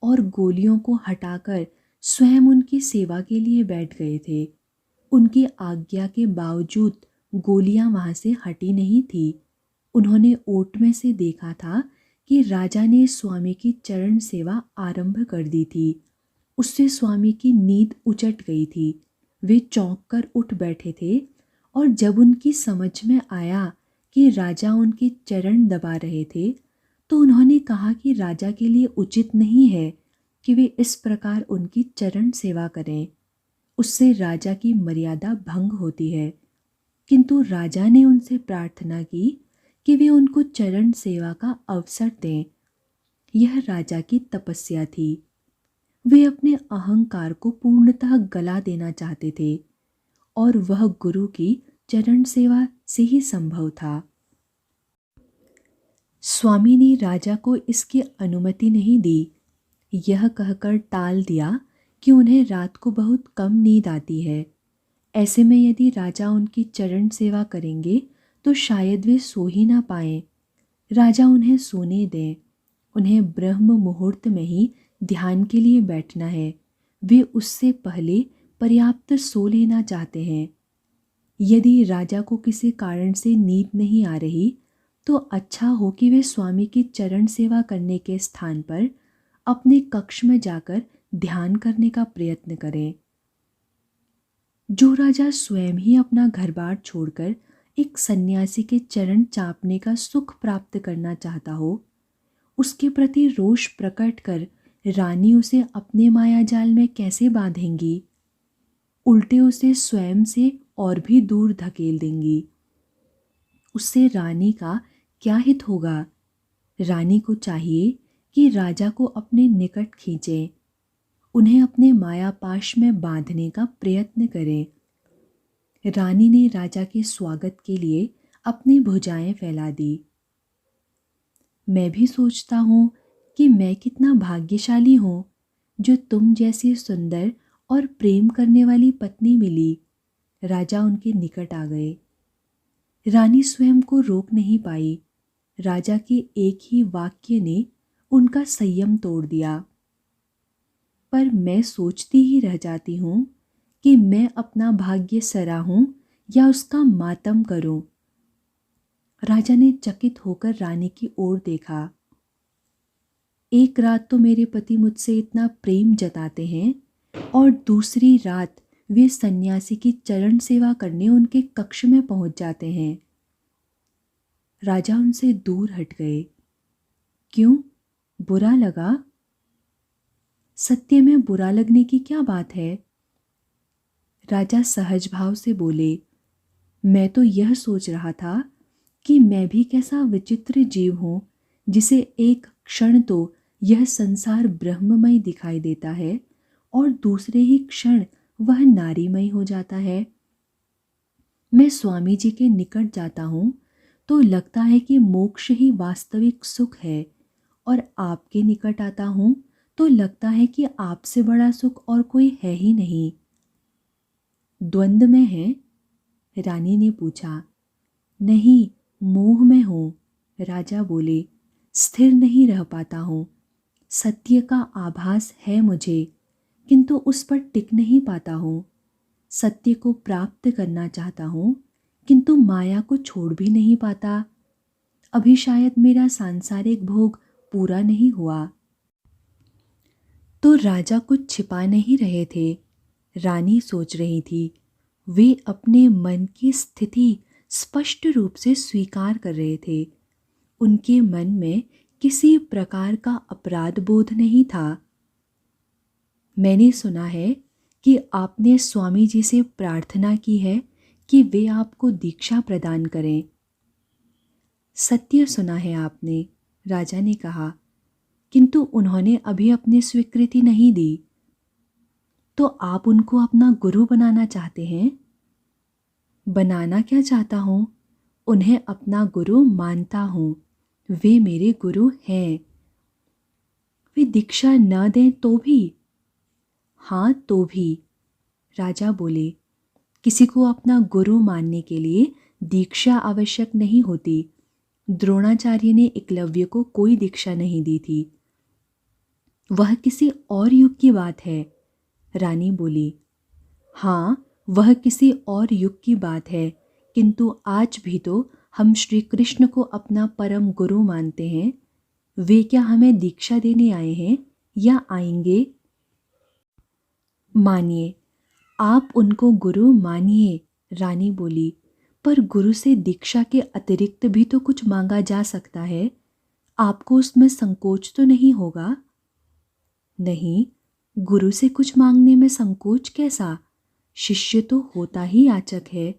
और गोलियों को हटाकर स्वयं उनकी सेवा के लिए बैठ गए थे। उनकी आज्ञा के बावजूद गोलियां वहां से हटी नहीं थी। उन्होंने ओट में से देखा था कि राजा ने स्वामी की चरण सेवा आरंभ कर दी थी। उससे स्वामी की नींद उचट गई थी। वे चौंक कर उठ बैठे थे और जब उनकी समझ में आया कि राजा उनके चरण दबा रहे थे तो उन्होंने कहा कि राजा के लिए उचित नहीं है कि वे इस प्रकार उनकी चरण सेवा करें। उससे राजा की मर्यादा भंग होती है। किंतु राजा ने उनसे प्रार्थना की कि वे उनको चरण सेवा का अवसर दें। यह राजा की तपस्या थी। वे अपने अहंकार को पूर्णतः गला देना चाहते थे और वह गुरु की चरण सेवा से ही संभव था। स्वामी ने राजा को इसकी अनुमति नहीं दी। यह कहकर टाल दिया कि उन्हें रात को बहुत कम नींद आती है। ऐसे में यदि राजा उनकी चरण सेवा करेंगे तो शायद वे सो ही ना पाएं। राजा उन्हें सोने दें। उन्हें ब्रह्म मुहूर्त में ही ध्यान के लिए बैठना है। वे उससे पहले पर्याप्त सो लेना चाहते हैं। यदि राजा को किसी कारण से नींद नहीं आ रही तो अच्छा हो कि वे स्वामी की चरण सेवा करने के स्थान पर अपने कक्ष में जाकर ध्यान करने का प्रयत्न करें। जो राजा स्वयं ही अपना घर बार छोड़कर एक सन्यासी के चरण चापने का सुख प्राप्त करना चाहता हो, उसके प्रति रोष प्रकट कर रानी उसे अपने मायाजाल में कैसे बांधेंगी? उल्टे उसे स्वयं से और भी दूर धकेल देंगी। उससे रानी का क्या हित होगा? रानी को चाहिए कि राजा को अपने निकट खींचे, उन्हें अपने मायापाश में बांधने का प्रयत्न करें। रानी ने राजा के स्वागत के लिए अपनी भुजाएं फैला दी। मैं भी सोचता हूँ कि मैं कितना भाग्यशाली हूँ जो तुम जैसी सुंदर और प्रेम करने वाली पत्नी मिली। राजा उनके निकट आ गए। रानी स्वयं को रोक नहीं पाई। राजा के एक ही वाक्य ने उनका संयम तोड़ दिया। पर मैं सोचती ही रह जाती हूँ कि मैं अपना भाग्य सराहूं या उसका मातम करूं। राजा ने चकित होकर रानी की ओर देखा। एक रात तो मेरे पति मुझसे इतना प्रेम जताते हैं और दूसरी रात वे सन्यासी की चरण सेवा करने उनके कक्ष में पहुंच जाते हैं। राजा उनसे दूर हट गए। क्यों? बुरा लगा? सत्य में बुरा लगने की क्या बात है? राजा सहज भाव से बोले, मैं तो यह सोच रहा था कि मैं भी कैसा विचित्र जीव हूँ जिसे एक क्षण तो यह संसार ब्रह्ममय दिखाई देता है और दूसरे ही क्षण वह नारीमय हो जाता है। मैं स्वामी जी के निकट जाता हूँ तो लगता है कि मोक्ष ही वास्तविक सुख है, और आपके निकट आता हूँ तो लगता है कि आपसे बड़ा सुख और कोई है ही नहीं। द्वंद्व में है? रानी ने पूछा। नहीं, मोह में हूँ, राजा बोले। स्थिर नहीं रह पाता हूँ। सत्य का आभास है मुझे, किंतु उस पर टिक नहीं पाता हूँ। सत्य को प्राप्त करना चाहता हूँ, किंतु माया को छोड़ भी नहीं पाता। अभी शायद मेरा सांसारिक भोग पूरा नहीं हुआ। तो राजा कुछ छिपा नहीं रहे थे। रानी सोच रही थी। वे अपने मन की स्थिति स्पष्ट रूप से स्वीकार कर रहे थे। उनके मन में किसी प्रकार का अपराध बोध नहीं था। मैंने सुना है कि आपने स्वामी जी से प्रार्थना की है कि वे आपको दीक्षा प्रदान करें। सत्य सुना है आपने, राजा ने कहा, किंतु उन्होंने अभी अपनी स्वीकृति नहीं दी। तो आप उनको अपना गुरु बनाना चाहते हैं? बनाना क्या चाहता हूँ, उन्हें अपना गुरु मानता हूँ। वे मेरे गुरु हैं। वे दीक्षा न दें तो भी? हाँ, तो भी, राजा बोले। किसी को अपना गुरु मानने के लिए दीक्षा आवश्यक नहीं होती। द्रोणाचार्य ने एकलव्य को कोई दीक्षा नहीं दी थी। वह किसी और युग की बात है, रानी बोली। हाँ, वह किसी और युग की बात है, किंतु आज भी तो हम श्री कृष्ण को अपना परम गुरु मानते हैं। वे क्या हमें दीक्षा देने आए हैं या आएंगे? मानिए, आप उनको गुरु मानिए, रानी बोली, पर गुरु से दीक्षा के अतिरिक्त भी तो कुछ मांगा जा सकता है। आपको उसमें संकोच तो नहीं होगा? नहीं, गुरु से कुछ मांगने में संकोच कैसा? शिष्य तो होता ही याचक है।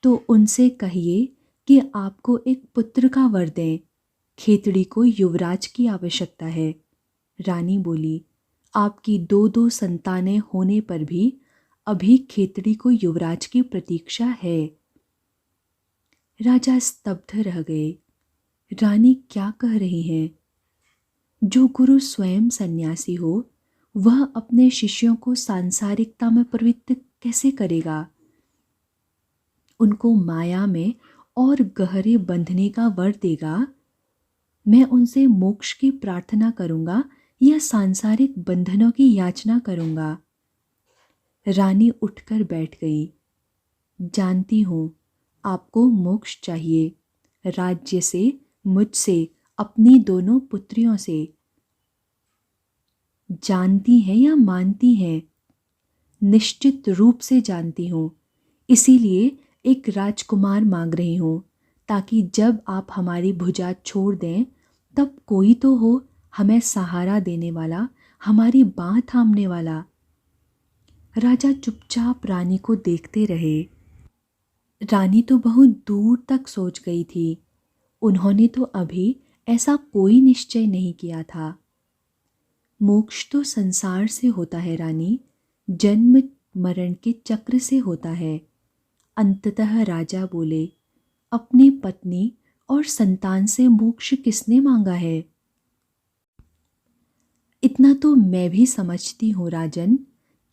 तो उनसे कहिए कि आपको एक पुत्र का वर दें। खेतड़ी को युवराज की आवश्यकता है, रानी बोली। आपकी 2-2 संतानें होने पर भी अभी खेतड़ी को युवराज की प्रतीक्षा है। राजा स्तब्ध रह गए। रानी क्या कह रही हैं? जो गुरु स्वयं सन्यासी हो, वह अपने शिष्यों को सांसारिकता में प्रवृत्त कैसे करेगा? उनको माया में और गहरे बंधने का वर देगा। मैं उनसे मोक्ष की प्रार्थना करूंगा या सांसारिक बंधनों की याचना करूंगा? रानी उठकर बैठ गई। जानती हूँ आपको मोक्ष चाहिए, राज्य से, मुझसे, अपनी दोनों पुत्रियों से। जानती हैं या मानती हैं? निश्चित रूप से जानती हूँ। इसीलिए एक राजकुमार मांग रही हूँ, ताकि जब आप हमारी भुजा छोड़ दें तब कोई तो हो हमें सहारा देने वाला, हमारी बाँह थामने वाला। राजा चुपचाप रानी को देखते रहे। रानी तो बहुत दूर तक सोच गई थी। उन्होंने तो अभी ऐसा कोई निश्चय नहीं किया था। मोक्ष तो संसार से होता है रानी, जन्म मरण के चक्र से होता है। अंततः राजा बोले, अपनी पत्नी और संतान से मोक्ष किसने मांगा है? इतना तो मैं भी समझती हूँ राजन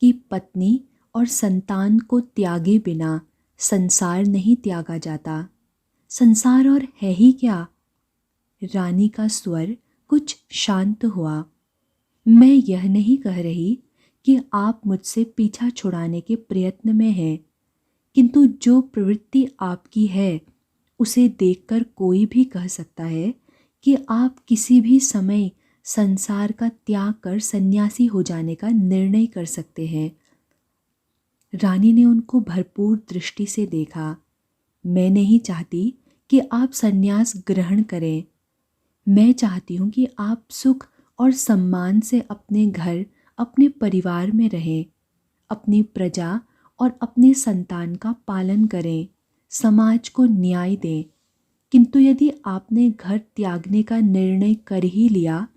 कि पत्नी और संतान को त्यागे बिना संसार नहीं त्यागा जाता। संसार और है ही क्या? रानी का स्वर कुछ शांत हुआ। मैं यह नहीं कह रही कि आप मुझसे पीछा छुड़ाने के प्रयत्न में हैं, किंतु जो प्रवृत्ति आपकी है उसे देखकर कोई भी कह सकता है कि आप किसी भी समय संसार का त्याग कर सन्यासी हो जाने का निर्णय कर सकते हैं। रानी ने उनको भरपूर दृष्टि से देखा। मैं नहीं चाहती कि आप सन्यास ग्रहण करें। मैं चाहती हूँ कि आप सुख और सम्मान से अपने घर, अपने परिवार में रहें, अपनी प्रजा और अपने संतान का पालन करें, समाज को न्याय दें। किंतु यदि आपने घर त्यागने का निर्णय कर ही लिया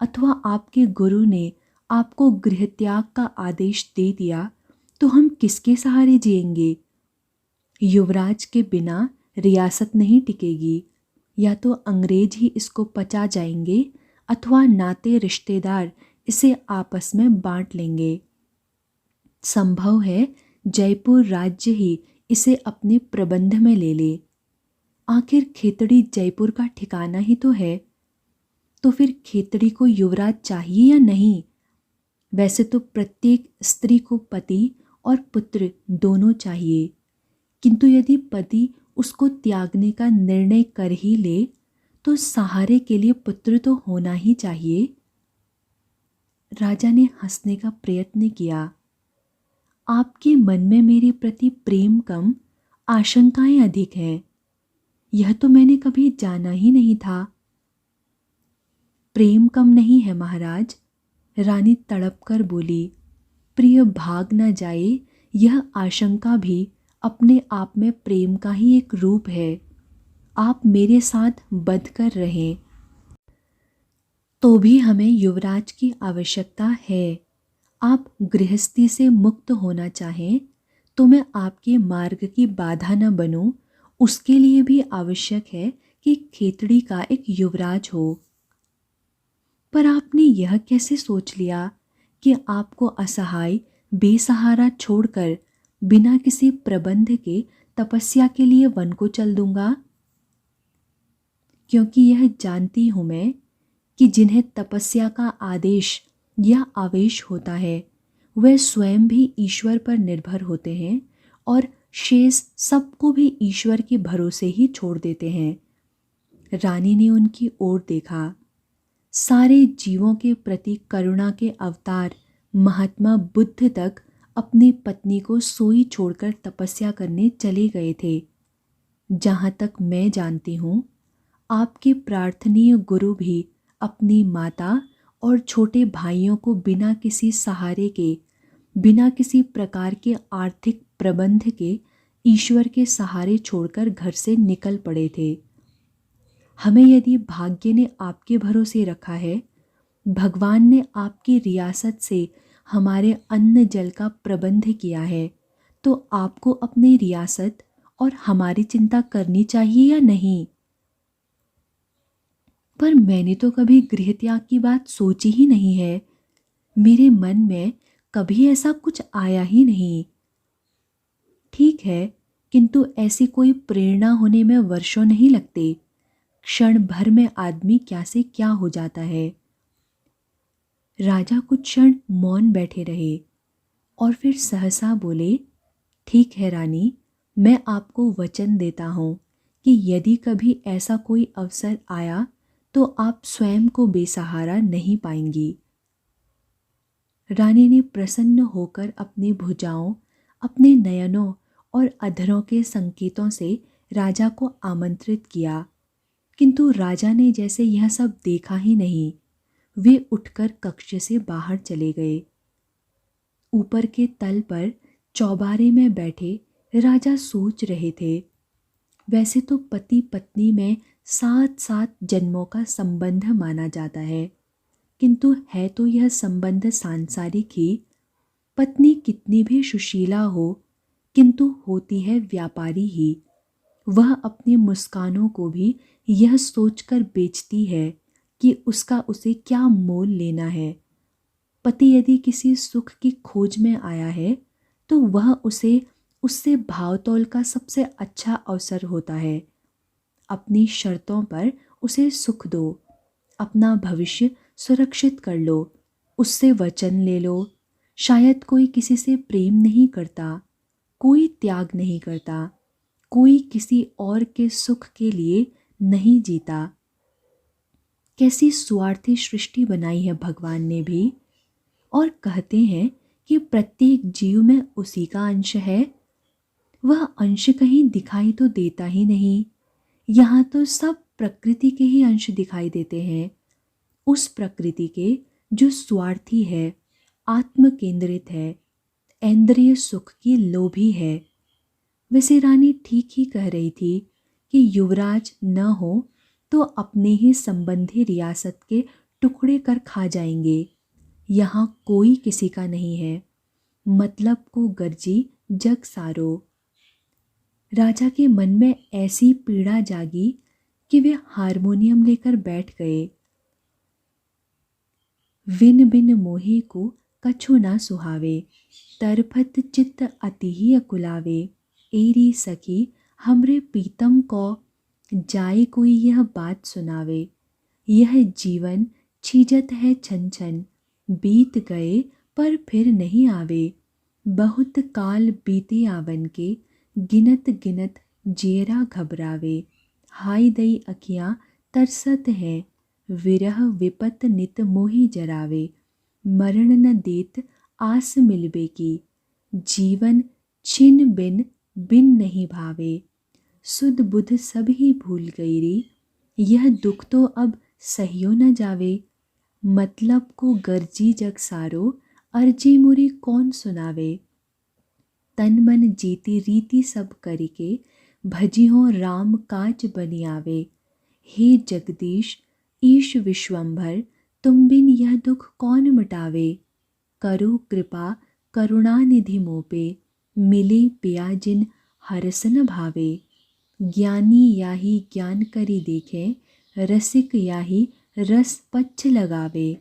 अथवा आपके गुरु ने आपको गृह त्याग का आदेश दे दिया, तो हम किसके सहारे जिएंगे? युवराज के बिना रियासत नहीं टिकेगी। या तो अंग्रेज ही इसको पचा जाएंगे अथवा नाते रिश्तेदार इसे आपस में बांट लेंगे। संभव है जयपुर राज्य ही इसे अपने प्रबंध में ले ले। आखिर खेतड़ी जयपुर का ठिकाना ही तो है। तो फिर खेतड़ी को युवराज चाहिए या नहीं? वैसे तो प्रत्येक स्त्री को पति और पुत्र दोनों चाहिए, किंतु यदि पति उसको त्यागने का निर्णय कर ही ले तो सहारे के लिए पुत्र तो होना ही चाहिए। राजा ने हंसने का प्रयत्न किया। आपके मन में मेरे प्रति प्रेम कम, आशंकाएं अधिक हैं। यह तो मैंने कभी जाना ही नहीं था। प्रेम कम नहीं है महाराज, रानी तड़प कर बोली। प्रिय भाग न जाए, यह आशंका भी अपने आप में प्रेम का ही एक रूप है। आप मेरे साथ बंध कर रहें। तो भी हमें युवराज की आवश्यकता है। आप गृहस्थी से मुक्त होना चाहें तो मैं आपके मार्ग की बाधा न बनूं, उसके लिए भी आवश्यक है कि खेतड़ी का एक युवराज हो। पर आपने यह कैसे सोच लिया कि आपको असहाय बेसहारा छोड़कर बिना किसी प्रबंध के तपस्या के लिए वन को चल दूंगा? क्योंकि यह जानती हूं मैं कि जिन्हें तपस्या का आदेश या आवेश होता है वे स्वयं भी ईश्वर पर निर्भर होते हैं और शेष सबको भी ईश्वर के भरोसे ही छोड़ देते हैं। रानी ने उनकी ओर देखा। सारे जीवों के प्रति करुणा के अवतार महात्मा बुद्ध तक अपनी पत्नी को सोई छोड़कर तपस्या करने चले गए थे। जहाँ तक मैं जानती हूँ, आपके प्रार्थनीय गुरु भी अपनी माता और छोटे भाइयों को बिना किसी सहारे के, बिना किसी प्रकार के आर्थिक प्रबंध के ईश्वर के सहारे छोड़कर घर से निकल पड़े थे। हमें यदि भाग्य ने आपके भरोसे रखा है, भगवान ने आपकी रियासत से हमारे अन्न जल का प्रबंध किया है, तो आपको अपनी रियासत और हमारी चिंता करनी चाहिए या नहीं? पर मैंने तो कभी गृह त्याग की बात सोची ही नहीं है। मेरे मन में कभी ऐसा कुछ आया ही नहीं। ठीक है, किंतु ऐसी कोई प्रेरणा होने में वर्षों नहीं लगते। क्षण भर में आदमी क्या से क्या हो जाता है। राजा कुछ क्षण मौन बैठे रहे और फिर सहसा बोले, ठीक है रानी, मैं आपको वचन देता हूँ कि यदि कभी ऐसा कोई अवसर आया तो आप स्वयं को बेसहारा नहीं पाएंगी। रानी ने प्रसन्न होकर अपनी भुजाओं, अपने नयनों और अधरों के संकेतों से राजा को आमंत्रित किया, किंतु राजा ने जैसे यह सब देखा ही नहीं। वे उठकर कक्ष से बाहर चले गए। ऊपर के तल पर चौबारे में बैठे राजा सोच रहे थे। वैसे तो पति पत्नी में 7-7 जन्मों का संबंध माना जाता है, किंतु है तो यह संबंध सांसारिक ही। पत्नी कितनी भी सुशीला हो, किंतु होती है व्यापारी ही। वह अपनी मुस्कानों को भी यह सोचकर बेचती है कि उसका उसे क्या मोल लेना है। पति यदि किसी सुख की खोज में आया है तो वह उसे उससे भावतोल का सबसे अच्छा अवसर होता है। अपनी शर्तों पर उसे सुख दो, अपना भविष्य सुरक्षित कर लो, उससे वचन ले लो। शायद कोई किसी से प्रेम नहीं करता, कोई त्याग नहीं करता, कोई किसी और के सुख के लिए नहीं जीता। कैसी स्वार्थी सृष्टि बनाई है भगवान ने भी। और कहते हैं कि प्रत्येक जीव में उसी का अंश है। वह अंश कहीं दिखाई तो देता ही नहीं। यहाँ तो सब प्रकृति के ही अंश दिखाई देते हैं, उस प्रकृति के जो स्वार्थी है, आत्म केंद्रित है, इंद्रिय सुख की लोभी है। वैसे रानी ठीक ही कह रही थी कि युवराज न हो तो अपने ही संबंधी रियासत के टुकड़े कर खा जाएंगे। यहाँ कोई किसी का नहीं है, मतलब को गर्जी जग सारो। राजा के मन में ऐसी पीड़ा जागी कि वे हारमोनियम लेकर बैठ गए। विन बिन मोही को कछु ना सुहावे, तरफत चित्त अति ही अकुलावे। एरी सखी हमरे पीतम को, जाए कोई यह बात सुनावे। यह जीवन छीजत है छन छन, बीत गए पर फिर नहीं आवे। बहुत काल बीते आवन के, गिनत गिनत जेरा घबरावे। हाय दई अखियाँ तरसत है, विरह विपत नित मोहि जरावे। मरण न देत आस मिलबे की, जीवन छिन बिन बिन नहीं भावे। सुध बुध सब ही भूल गई री, यह दुख तो अब सहियो न जावे। मतलब को गर्जी जग सारो, अर्जी मुरी कौन सुनावे। तन मन जीती रीति सब करिके, भजी हो राम काज बनियावे। हे जगदीश ईश विश्वंभर, तुम बिन यह दुख कौन मिटावे। करो कृपा करुणा निधि मोपे, मिले पिया जिन हरस न भावे। ज्ञानी याही ज्ञान करी देखे, रसिक याही रस पच्छ लगावे।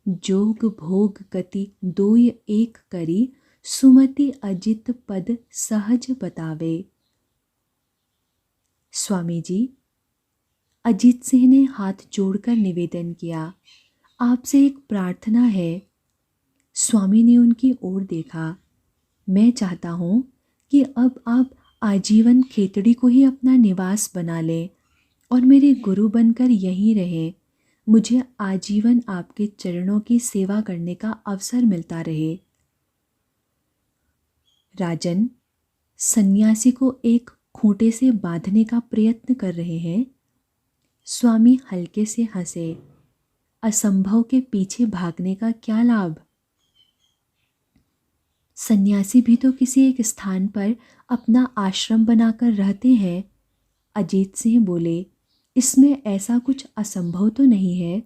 जोग भोग गति दोय एक करी, सुमति अजित पद सहज बतावे। स्वामी जी, अजीत सिंह ने हाथ जोड़कर निवेदन किया, आपसे एक प्रार्थना है। स्वामी ने उनकी ओर देखा। मैं चाहता हूँ कि अब आप आजीवन खेतड़ी को ही अपना निवास बना लें और मेरे गुरु बनकर यहीं रहें। मुझे आजीवन आपके चरणों की सेवा करने का अवसर मिलता रहे। राजन, सन्यासी को एक खूंटे से बांधने का प्रयत्न कर रहे हैं। स्वामी हल्के से हंसे। असंभव के पीछे भागने का क्या लाभ। सन्यासी भी तो किसी एक स्थान पर अपना आश्रम बनाकर रहते हैं। अजीत सिंह बोले, इसमें ऐसा कुछ असंभव तो नहीं है।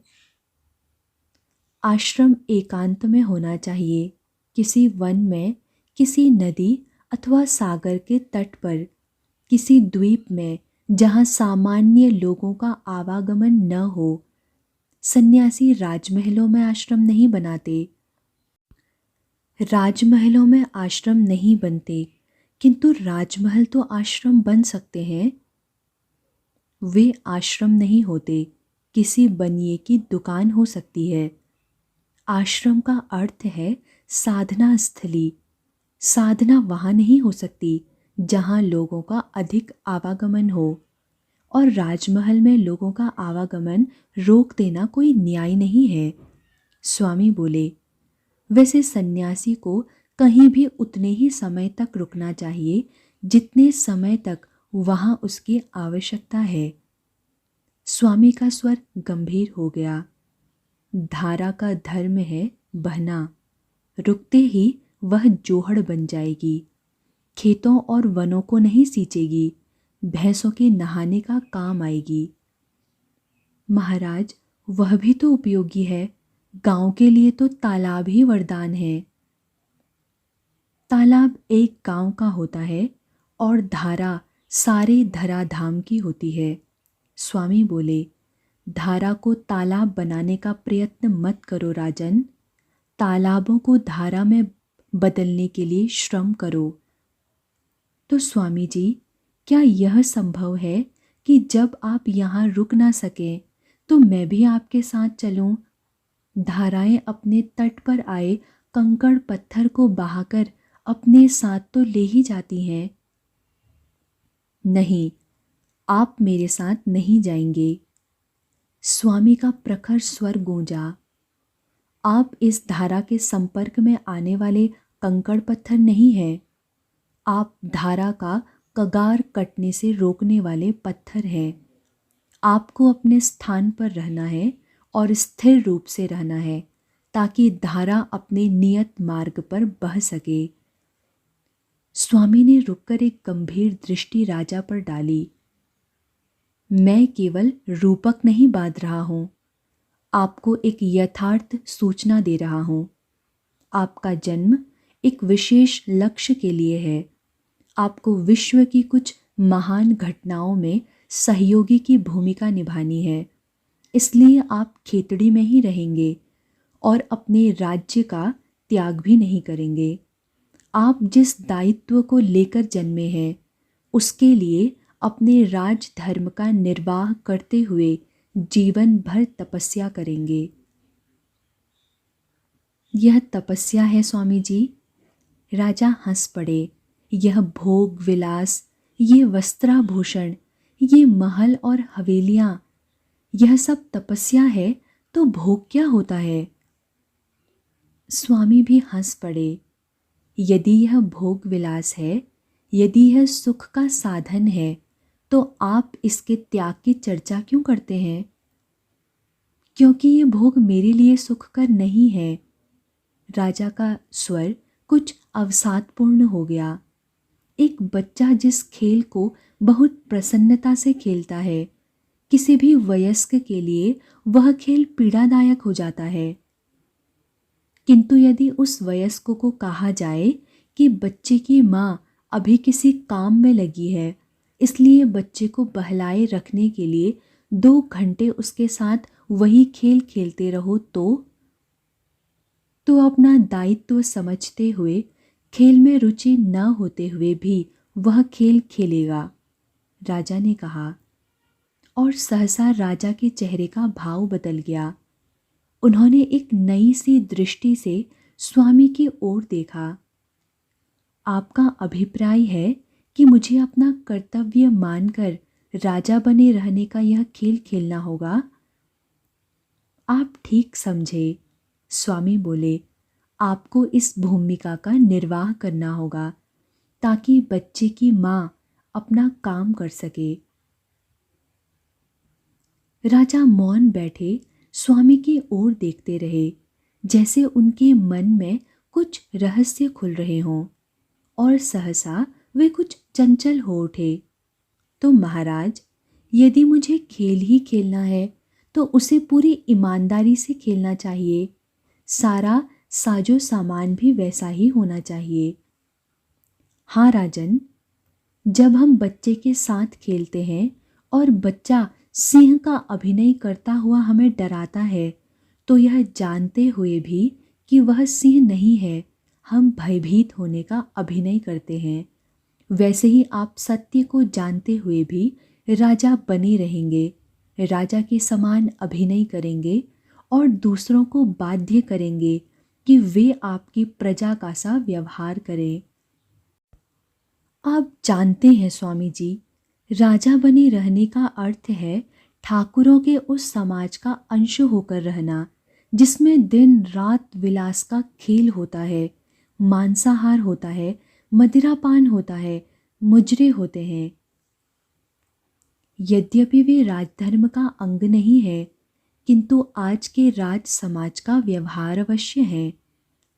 आश्रम एकांत में होना चाहिए, किसी वन में, किसी नदी अथवा सागर के तट पर, किसी द्वीप में जहाँ सामान्य लोगों का आवागमन न हो। सन्यासी राजमहलों में आश्रम नहीं बनाते। राजमहलों में आश्रम नहीं बनते, किंतु राजमहल तो आश्रम बन सकते हैं। वे आश्रम नहीं होते, किसी बनिए की दुकान हो सकती है। आश्रम का अर्थ है साधना स्थली। साधना वहाँ नहीं हो सकती जहाँ लोगों का अधिक आवागमन हो, और राजमहल में लोगों का आवागमन रोक देना कोई न्याय नहीं है। स्वामी बोले, वैसे सन्यासी को कहीं भी उतने ही समय तक रुकना चाहिए जितने समय तक वहाँ उसकी आवश्यकता है। स्वामी का स्वर गंभीर हो गया। धारा का धर्म है बहना, रुकते ही वह जोहड़ बन जाएगी। खेतों और वनों को नहीं सींचेगी, भैंसों के नहाने का काम आएगी। महाराज, वह भी तो उपयोगी है। गांव के लिए तो तालाब ही वरदान है। तालाब एक गांव का होता है और धारा सारे धराधाम की होती है। स्वामी बोले, धारा को तालाब बनाने का प्रयत्न मत करो राजन, तालाबों को धारा में बदलने के लिए श्रम करो। तो स्वामी जी, क्या यह संभव है कि जब आप यहाँ रुक ना सकें तो मैं भी आपके साथ चलूं? धाराएं अपने तट पर आए कंकड़ पत्थर को बहाकर अपने साथ तो ले ही जाती हैं। नहीं, आप मेरे साथ नहीं जाएंगे। स्वामी का प्रखर स्वर गूंजा। आप इस धारा के संपर्क में आने वाले कंकड़ पत्थर नहीं हैं, आप धारा का कगार कटने से रोकने वाले पत्थर हैं। आपको अपने स्थान पर रहना है और स्थिर रूप से रहना है ताकि धारा अपने नियत मार्ग पर बह सके। स्वामी ने रुककर एक गंभीर दृष्टि राजा पर डाली। मैं केवल रूपक नहीं बांध रहा हूं, आपको एक यथार्थ सूचना दे रहा हूं। आपका जन्म एक विशेष लक्ष्य के लिए है। आपको विश्व की कुछ महान घटनाओं में सहयोगी की भूमिका निभानी है। इसलिए आप खेतड़ी में ही रहेंगे और अपने राज्य का त्याग भी नहीं करेंगे। आप जिस दायित्व को लेकर जन्मे हैं उसके लिए अपने राजधर्म का निर्वाह करते हुए जीवन भर तपस्या करेंगे। यह तपस्या है स्वामी जी? राजा हंस पड़े। यह भोग विलास, ये वस्त्राभूषण, ये महल और हवेलियां, यह सब तपस्या है तो भोग क्या होता है? स्वामी भी हंस पड़े। यदि यह भोग विलास है, यदि यह सुख का साधन है, तो आप इसके त्याग की चर्चा क्यों करते हैं? क्योंकि ये भोग मेरे लिए सुखकर नहीं है। राजा का स्वर कुछ अवसादपूर्ण हो गया। एक बच्चा जिस खेल को बहुत प्रसन्नता से खेलता है, किसी भी वयस्क के लिए वह खेल पीड़ादायक हो जाता है। किंतु यदि उस वयस्क को कहा जाए कि बच्चे की माँ अभी किसी काम में लगी है, इसलिए बच्चे को बहलाए रखने के लिए 2 घंटे उसके साथ वही खेल खेलते रहो, तो अपना दायित्व समझते हुए, खेल में रुचि न होते हुए भी वह खेल खेलेगा, राजा ने कहा। और सहसा राजा के चेहरे का भाव बदल गया। उन्होंने एक नई सी दृष्टि से स्वामी की ओर देखा। आपका अभिप्राय है कि मुझे अपना कर्तव्य मानकर राजा बने रहने का यह खेल खेलना होगा? आप ठीक समझे, स्वामी बोले। आपको इस भूमिका का निर्वाह करना होगा ताकि बच्चे की माँ अपना काम कर सके। राजा मौन बैठे स्वामी की ओर देखते रहे, जैसे उनके मन में कुछ रहस्य खुल रहे हों, और सहसा वे कुछ चंचल हो उठे। तो महाराज, यदि मुझे खेल ही खेलना है तो उसे पूरी ईमानदारी से खेलना चाहिए। सारा साजो सामान भी वैसा ही होना चाहिए। हाँ राजन, जब हम बच्चे के साथ खेलते हैं और बच्चा सिंह का अभिनय करता हुआ हमें डराता है, तो यह जानते हुए भी कि वह सिंह नहीं है, हम भयभीत होने का अभिनय करते हैं। वैसे ही आप सत्य को जानते हुए भी राजा बने रहेंगे, राजा के समान अभिनय करेंगे और दूसरों को बाध्य करेंगे कि वे आपकी प्रजा का सा व्यवहार करें। आप जानते हैं स्वामी जी, राजा बने रहने का अर्थ है ठाकुरों के उस समाज का अंश होकर रहना जिसमें दिन रात विलास का खेल होता है, मांसाहार होता है, मदिरापान होता है, मुजरे होते हैं। यद्यपि वे राजधर्म का अंग नहीं है, किंतु आज के राज समाज का व्यवहार अवश्य है।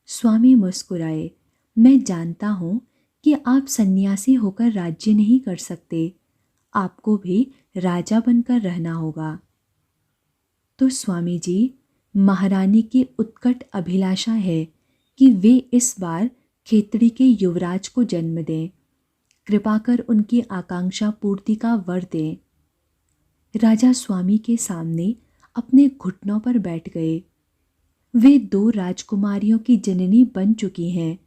स्वामी मुस्कुराए। मैं जानता हूँ कि आप सन्यासी होकर राज्य नहीं कर सकते, आपको भी राजा बनकर रहना होगा। तो स्वामी जी, महारानी की उत्कट अभिलाषा है कि वे इस बार खेतड़ी के युवराज को जन्म दें। कृपा कर उनकी आकांक्षा पूर्ति का वर दें। राजा स्वामी के सामने अपने घुटनों पर बैठ गए। वे 2 राजकुमारियों की जननी बन चुकी हैं।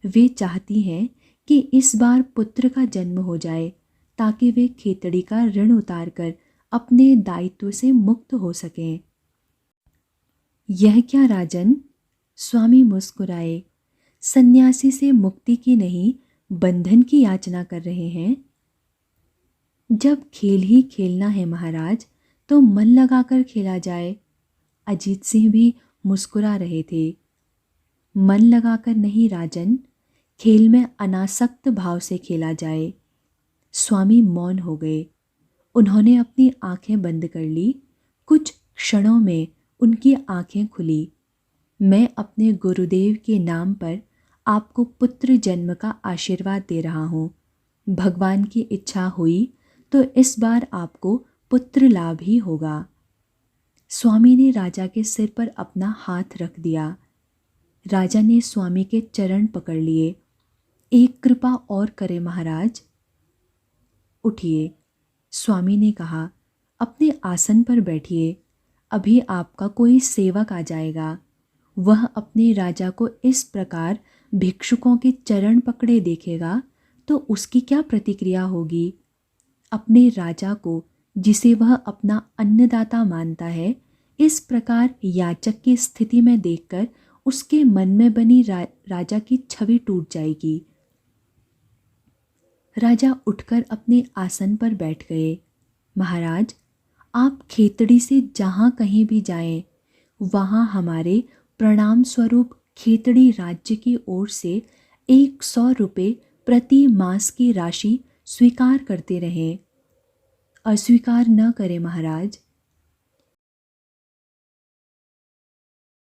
वे चाहती हैं कि इस बार पुत्र का जन्म हो जाए ताकि वे खेतड़ी का ऋण उतारकर अपने दायित्व से मुक्त हो सकें। यह क्या राजन? स्वामी मुस्कुराए। सन्यासी से मुक्ति की नहीं, बंधन की याचना कर रहे हैं। जब खेल ही खेलना है महाराज, तो मन लगाकर खेला जाए। अजीत सिंह भी मुस्कुरा रहे थे। मन लगाकर नहीं राजन, खेल में अनासक्त भाव से खेला जाए। स्वामी मौन हो गए। उन्होंने अपनी आंखें बंद कर ली। कुछ क्षणों में उनकी आंखें खुली। मैं अपने गुरुदेव के नाम पर आपको पुत्र जन्म का आशीर्वाद दे रहा हूँ। भगवान की इच्छा हुई तो इस बार आपको पुत्र लाभ ही होगा। स्वामी ने राजा के सिर पर अपना हाथ रख दिया। राजा ने स्वामी के चरण पकड़ लिए। एक कृपा और करे महाराज। उठिए, स्वामी ने कहा। अपने आसन पर बैठिए। अभी आपका कोई सेवक आ जाएगा। वह अपने राजा को इस प्रकार भिक्षुकों के चरण पकड़े देखेगा तो उसकी क्या प्रतिक्रिया होगी। अपने राजा को, जिसे वह अपना अन्नदाता मानता है, इस प्रकार याचक की स्थिति में देखकर उसके मन में बनी राजा की छवि टूट जाएगी। राजा उठकर अपने आसन पर बैठ गए। महाराज, आप खेतड़ी से जहाँ कहीं भी जाएं, वहाँ हमारे प्रणाम स्वरूप खेतड़ी राज्य की ओर से 100 रुपये प्रति मास की राशि स्वीकार करते रहें। अस्वीकार न करें महाराज।